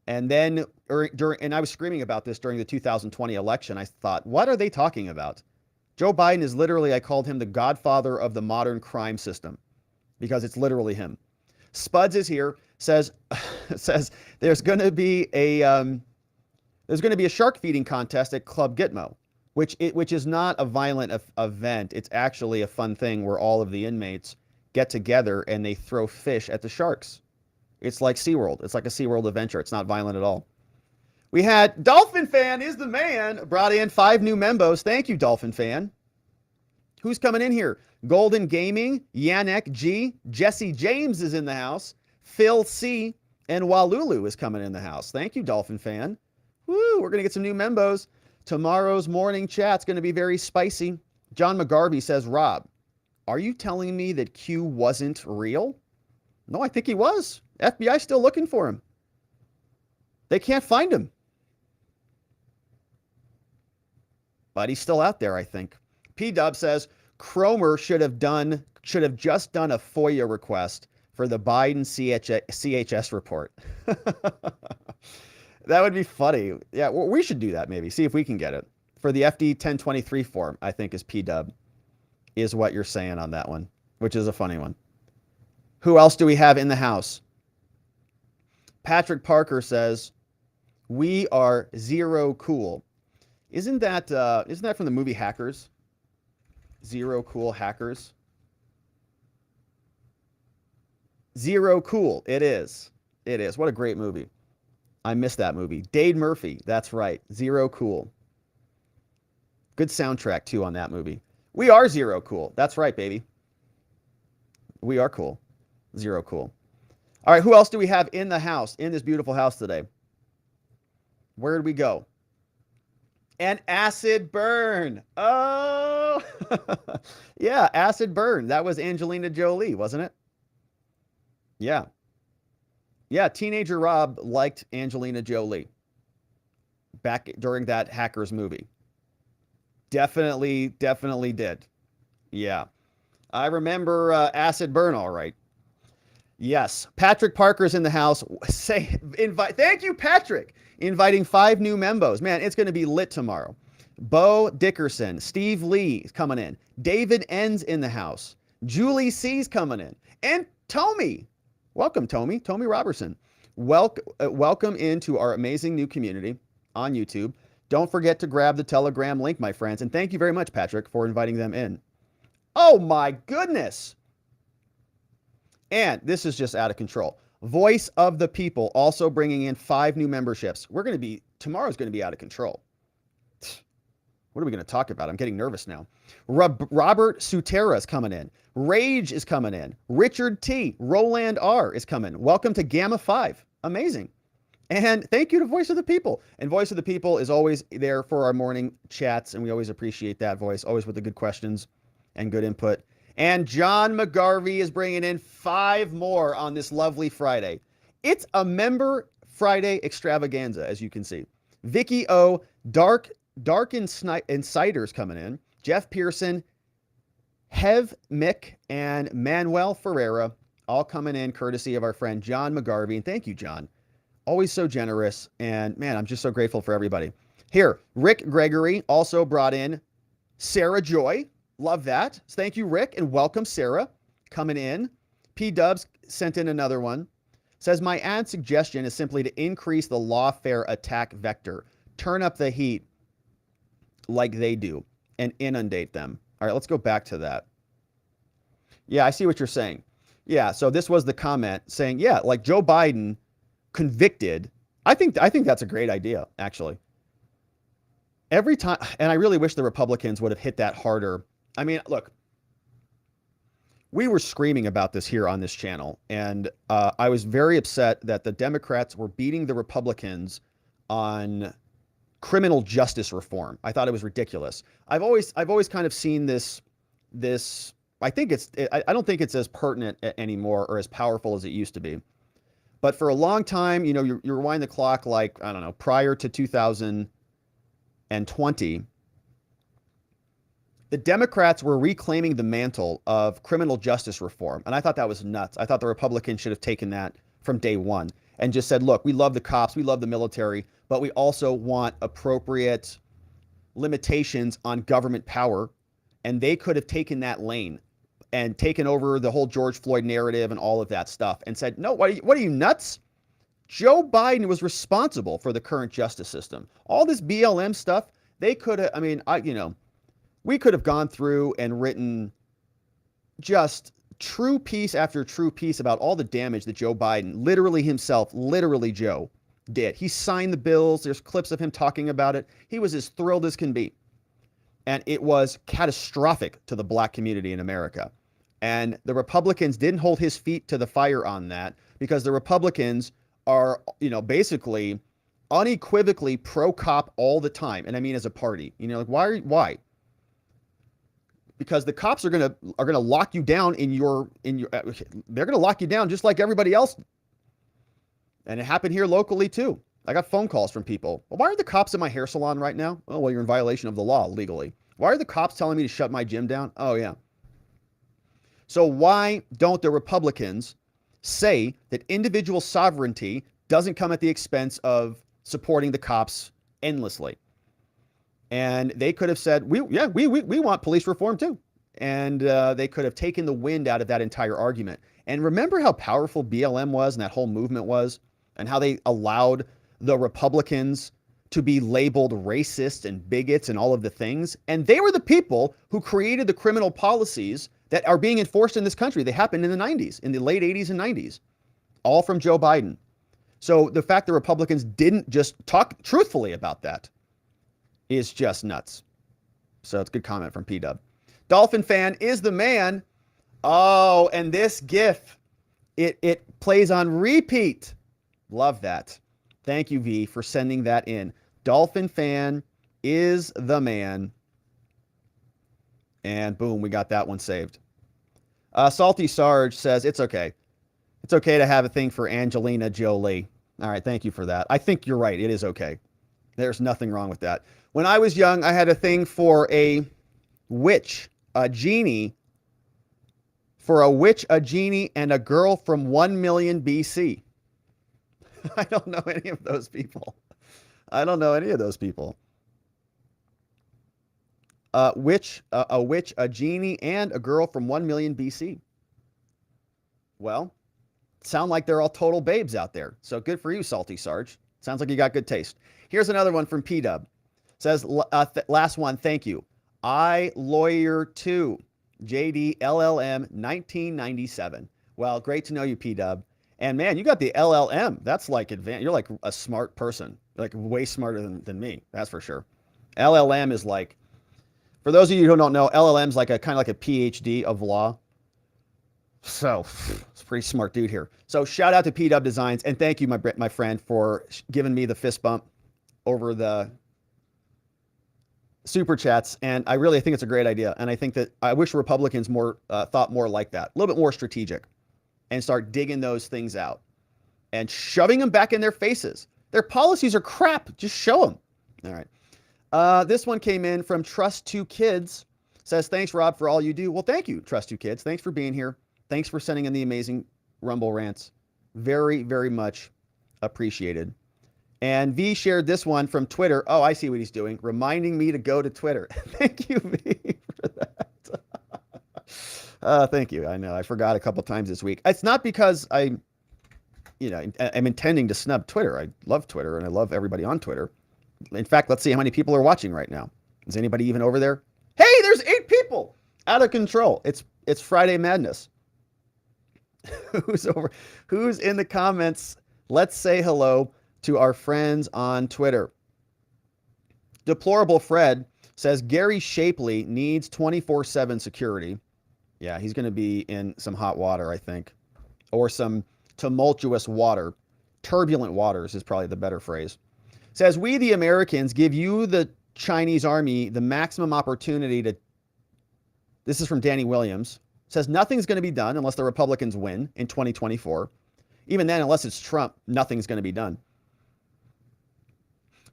And then and I was screaming about this during the 2020 election. I thought, what are they talking about? Joe Biden is literally, I called him the godfather of the modern crime system because it's literally him. Spuds is here, says there's going to be a shark feeding contest at Club Gitmo, which is not a violent event. It's actually a fun thing where all of the inmates get together and they throw fish at the sharks. It's like SeaWorld. It's like a SeaWorld adventure. It's not violent at all. We had Dolphin Fan is the man. Brought in 5 new membos. Thank you, Dolphin Fan. Who's coming in here? Golden Gaming, Yannick G, Jesse James is in the house, Phil C, and Walulu is coming in the house. Thank you, Dolphin Fan. Woo, we're going to get some new membos. Tomorrow's morning chat's going to be very spicy. John McGarvey says, Rob, are you telling me that Q wasn't real? No, I think he was. FBI still looking for him. They can't find him. But he's still out there, I think. P-Dub says Cromer should have just done a FOIA request for the Biden CHS report. That would be funny. Yeah, well, we should do that maybe. See if we can get it. For the FD 1023 form, I think is P-Dub, is what you're saying on that one, which is a funny one. Who else do we have in the house? Patrick Parker says, we are zero cool. Isn't that from the movie Hackers? Zero cool hackers. Zero Cool. It is. It is. What a great movie. I missed that movie. Dade Murphy. That's right. Zero Cool. Good soundtrack, too, on that movie. We are Zero Cool. That's right, baby. We are cool. Zero Cool. All right, who else do we have in the house, in this beautiful house today? Where did we go? An acid burn. Oh, yeah, acid burn. That was Angelina Jolie, wasn't it? Yeah. Yeah, teenager Rob liked Angelina Jolie back during that Hackers movie. Definitely did. Yeah. I remember acid burn, all right. Yes. Patrick Parker's in the house. Thank you, Patrick. Inviting 5 new members. Man, it's going to be lit tomorrow. Bo Dickerson, Steve Lee is coming in. David N's in the house. Julie C's coming in. And Tommy. Welcome, Tommy. Tommy Robertson. Welcome into our amazing new community on YouTube. Don't forget to grab the Telegram link, my friends. And thank you very much, Patrick, for inviting them in. Oh, my goodness. And this is just out of control. Voice of the People also bringing in 5 new memberships. Tomorrow's going to be out of control. What are we going to talk about? I'm getting nervous now. Robert Sutera is coming in. Rage is coming in. Richard T. Roland R. is coming. Welcome to Gamma 5. Amazing. And thank you to Voice of the People. And Voice of the People is always there for our morning chats, and we always appreciate that voice, always with the good questions and good input. And John McGarvey is bringing in 5 more on this lovely Friday. It's a Member Friday extravaganza, as you can see. Vicky O, Dark Insiders coming in. Jeff Pearson, Hev Mick, and Manuel Ferreira, all coming in courtesy of our friend John McGarvey. And thank you, John. Always so generous. And man, I'm just so grateful for everybody. Here, Rick Gregory also brought in Sarah Joy. Love that. Thank you, Rick, and welcome, Sarah, coming in. P-Dubs sent in another one. Says, my ad suggestion is simply to increase the lawfare attack vector. Turn up the heat like they do and inundate them. All right, let's go back to that. Yeah, I see what you're saying. Yeah, so this was the comment saying, yeah, like Joe Biden convicted. I think that's a great idea, actually. Every time, and I really wish the Republicans would have hit that harder. I mean, look, we were screaming about this here on this channel, and I was very upset that the Democrats were beating the Republicans on criminal justice reform. I thought it was ridiculous. I've always kind of seen this. I don't think it's as pertinent anymore or as powerful as it used to be. But for a long time, you rewind the clock, like, I don't know, prior to 2020. The Democrats were reclaiming the mantle of criminal justice reform. And I thought that was nuts. I thought the Republicans should have taken that from day one and just said, look, we love the cops, we love the military, but we also want appropriate limitations on government power. And they could have taken that lane and taken over the whole George Floyd narrative and all of that stuff and said, no, what are you nuts? Joe Biden was responsible for the current justice system. All this BLM stuff, they could have, we could have gone through and written just true piece after true piece about all the damage that Joe Biden, literally Joe, did. He signed the bills. There's clips of him talking about it. He was as thrilled as can be. And it was catastrophic to the black community in America. And the Republicans didn't hold his feet to the fire on that because the Republicans are, basically unequivocally pro-cop all the time. And I mean, as a party, why? Because the cops are going to lock you down they're going to lock you down just like everybody else. And it happened here locally too. I got phone calls from people. Well, why are the cops in my hair salon right now? Oh, well, you're in violation of the law legally. Why are the cops telling me to shut my gym down? Oh, yeah. So why don't the Republicans say that individual sovereignty doesn't come at the expense of supporting the cops endlessly? And they could have said, we want police reform too. And they could have taken the wind out of that entire argument. And remember how powerful BLM was and that whole movement was, and how they allowed the Republicans to be labeled racist and bigots and all of the things. And they were the people who created the criminal policies that are being enforced in this country. They happened in the 90s, in the late 80s and 90s, all from Joe Biden. So the fact that Republicans didn't just talk truthfully about that is just nuts. So it's a good comment from P-Dub. Dolphin fan is the man. Oh, and this GIF, it plays on repeat. Love that. Thank you, V, for sending that in. Dolphin fan is the man. And boom, we got that one saved. Salty Sarge says, it's okay. It's okay to have a thing for Angelina Jolie. All right, thank you for that. I think you're right. It is okay. There's nothing wrong with that. When I was young, I had a thing for a witch, a genie, and a girl from 1 million BC. I don't know any of those people. A witch, a genie, and a girl from 1 million BC. Well, sound like they're all total babes out there. So good for you, Salty Sarge. Sounds like you got good taste. Here's another one from P-Dub. Says, last one, thank you. I Lawyer 2, JD LLM 1997. Well, great to know you, P-Dub. And man, you got the LLM. That's like advanced. You're like a smart person. You're like way smarter than me. That's for sure. LLM is like, for those of you who don't know, LLM's like a kind of like a PhD of law. So it's a pretty smart dude here. So shout out to P-Dub Designs, and thank you, my friend, for giving me the fist bump over the super chats. And I really think it's a great idea. And I think that I wish Republicans thought more like that, a little bit more strategic, and start digging those things out and shoving them back in their faces. Their policies are crap. Just show them. All right. This one came in from Trust2Kids. Says, thanks, Rob, for all you do. Well, thank you, Trust2Kids. Thanks for being here. Thanks for sending in the amazing Rumble rants. Very, very much appreciated. And V shared this one from Twitter. Oh, I see what he's doing. Reminding me to go to Twitter. Thank you, V, for that. Thank you. I know I forgot a couple times this week. It's not because I'm intending to snub Twitter. I love Twitter and I love everybody on Twitter. In fact, let's see how many people are watching right now. Is anybody even over there? Hey, there's 8 people. Out of control. It's Friday Madness. Who's in the comments? Let's say hello to our friends on Twitter. Deplorable Fred says Gary Shapley needs 24/7 security. Yeah, he's going to be in some hot water, I think, or some tumultuous water. Turbulent waters is probably the better phrase. Says, we the Americans give you the Chinese army the maximum opportunity to, this is from Danny Williams, says nothing's going to be done unless the Republicans win in 2024. Even then, unless it's Trump, nothing's going to be done.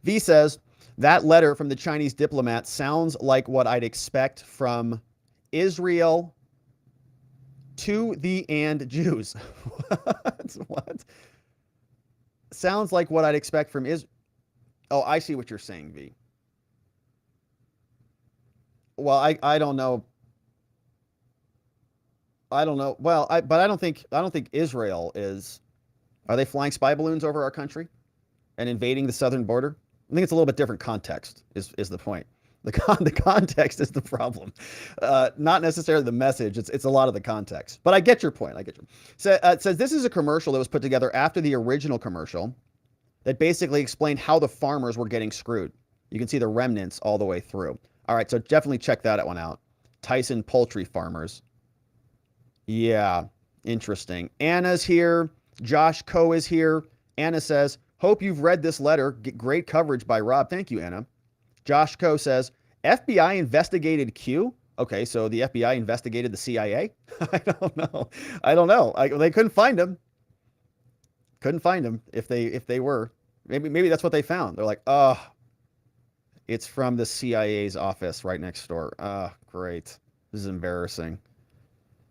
V says, that letter from the Chinese diplomat sounds like what I'd expect from Israel to the and Jews. What? Sounds like what I'd expect from Israel. Oh, I see what you're saying, V. Well, I don't know. Well, but I don't think Israel is. Are they flying spy balloons over our country and invading the southern border? I think it's a little bit different context. Is the point? The context is the problem, not necessarily the message. It's a lot of the context. But I get your point. So it says this is a commercial that was put together after the original commercial that basically explained how the farmers were getting screwed. You can see the remnants all the way through. All right, so definitely check that one out. Tyson Poultry Farmers. Yeah, interesting. Anna's here. Josh Coe is here. Anna says, hope you've read this letter. Great coverage by Rob. Thank you, Anna. Josh Coe says, FBI investigated Q. Okay, so the FBI investigated the CIA? I don't know. They couldn't find him. If they were. Maybe that's what they found. They're like, oh, it's from the CIA's office right next door. Oh, great. This is embarrassing.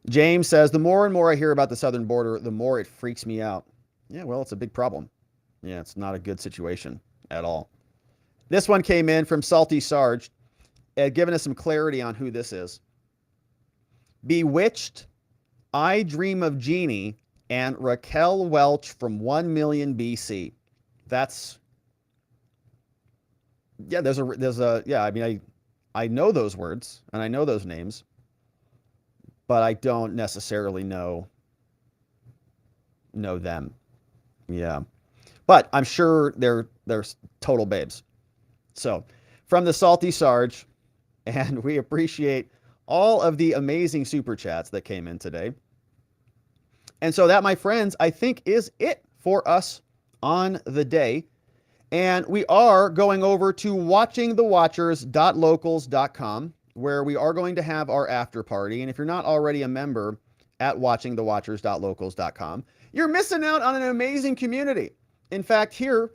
James says, the more and more I hear about the southern border, the more it freaks me out. Yeah, well, it's a big problem. Yeah, it's not a good situation at all. This one came in from Salty Sarge, giving us some clarity on who this is. Bewitched, I Dream of Jeannie, and Raquel Welch from 1 million BC. That's, yeah, I know those words and I know those names, but I don't necessarily know them. Yeah. But I'm sure they're total babes. So, from the Salty Sarge, and we appreciate all of the amazing super chats that came in today. And so that, my friends, I think is it for us on the day. And we are going over to watchingthewatchers.locals.com, where we are going to have our after party. And if you're not already a member at watchingthewatchers.locals.com, you're missing out on an amazing community. In fact, here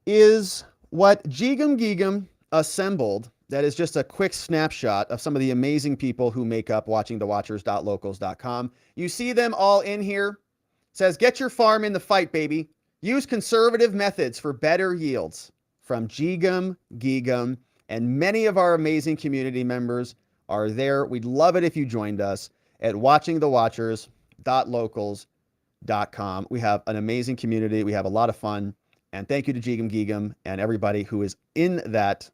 is what Geegum assembled. That is just a quick snapshot of some of the amazing people who make up watchingthewatchers.locals.com. You see them all in here. It says, get your farm in the fight, baby. Use conservative methods for better yields. From Geegum, and many of our amazing community members are there. We'd love it if you joined us at watchingthewatchers.locals.com. We have an amazing community. We have a lot of fun. And thank you to Geegum and everybody who is in that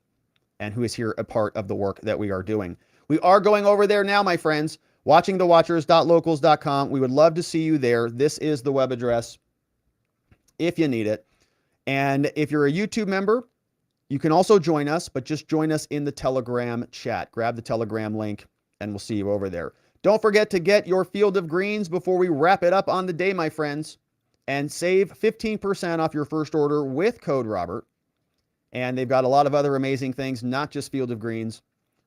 and who is here a part of the work that we are doing. We are going over there now, my friends, watchingthewatchers.locals.com. We would love to see you there. This is the web address if you need it. And if you're a YouTube member, you can also join us, but just join us in the Telegram chat. Grab the Telegram link and we'll see you over there. Don't forget to get your Field of Greens before we wrap it up on the day, my friends, and save 15% off your first order with code Robert. And they've got a lot of other amazing things, not just Field of Greens,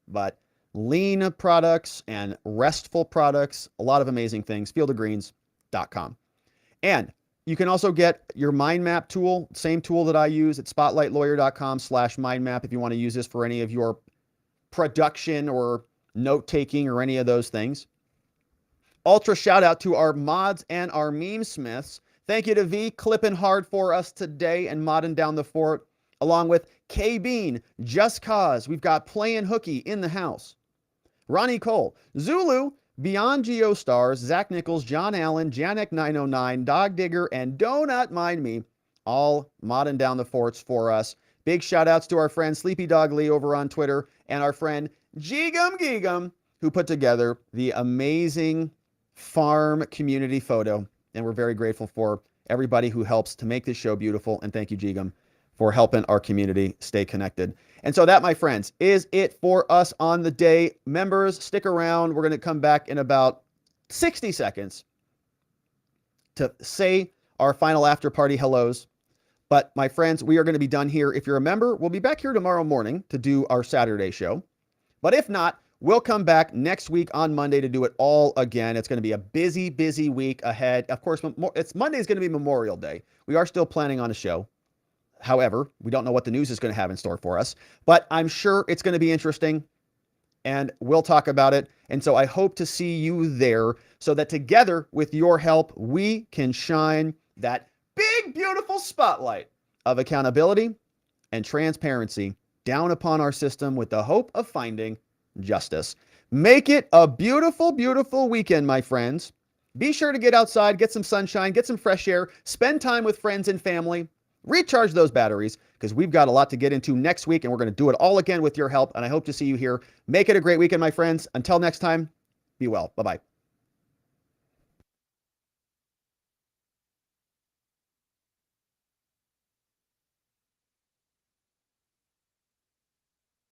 but lean products and restful products, a lot of amazing things, fieldofgreens.com. And you can also get your Mindmap tool, same tool that I use at spotlightlawyer.com/mindmap if you want to use this for any of your production or note-taking or any of those things. Ultra shout out to our mods and our meme smiths. Thank you to V, clipping hard for us today and modding down the fort, along with K Bean, Just Cause. We've got Playing Hooky in the house. Ronnie Cole, Zulu, Beyond Geostars, Zach Nichols, John Allen, Janek 909, Dog Digger, and Donut Mind Me, all modding down the forts for us. Big shout outs to our friend Sleepy Dog Lee over on Twitter and our friend Geegum, who put together the amazing farm community photo. And we're very grateful for everybody who helps to make this show beautiful. And thank you, Geegum, for helping our community stay connected. And so that, my friends, is it for us on the day. Members, stick around. We're going to come back in about 60 seconds to say our final after party hellos. But my friends, we are going to be done here. If you're a member, we'll be back here tomorrow morning to do our Saturday show. But if not, we'll come back next week on Monday to do it all again. It's going to be a busy, busy week ahead. Of course, Monday is going to be Memorial Day. We are still planning on a show. However, we don't know what the news is going to have in store for us, but I'm sure it's going to be interesting and we'll talk about it. And so I hope to see you there so that together with your help, we can shine that big, beautiful spotlight of accountability and transparency down upon our system with the hope of finding justice. Make it a beautiful, beautiful weekend, my friends. Be sure to get outside, get some sunshine, get some fresh air, spend time with friends and family. Recharge those batteries because we've got a lot to get into next week and we're going to do it all again with your help. And I hope to see you here. Make it a great weekend, my friends. Until next time, be well. Bye-bye.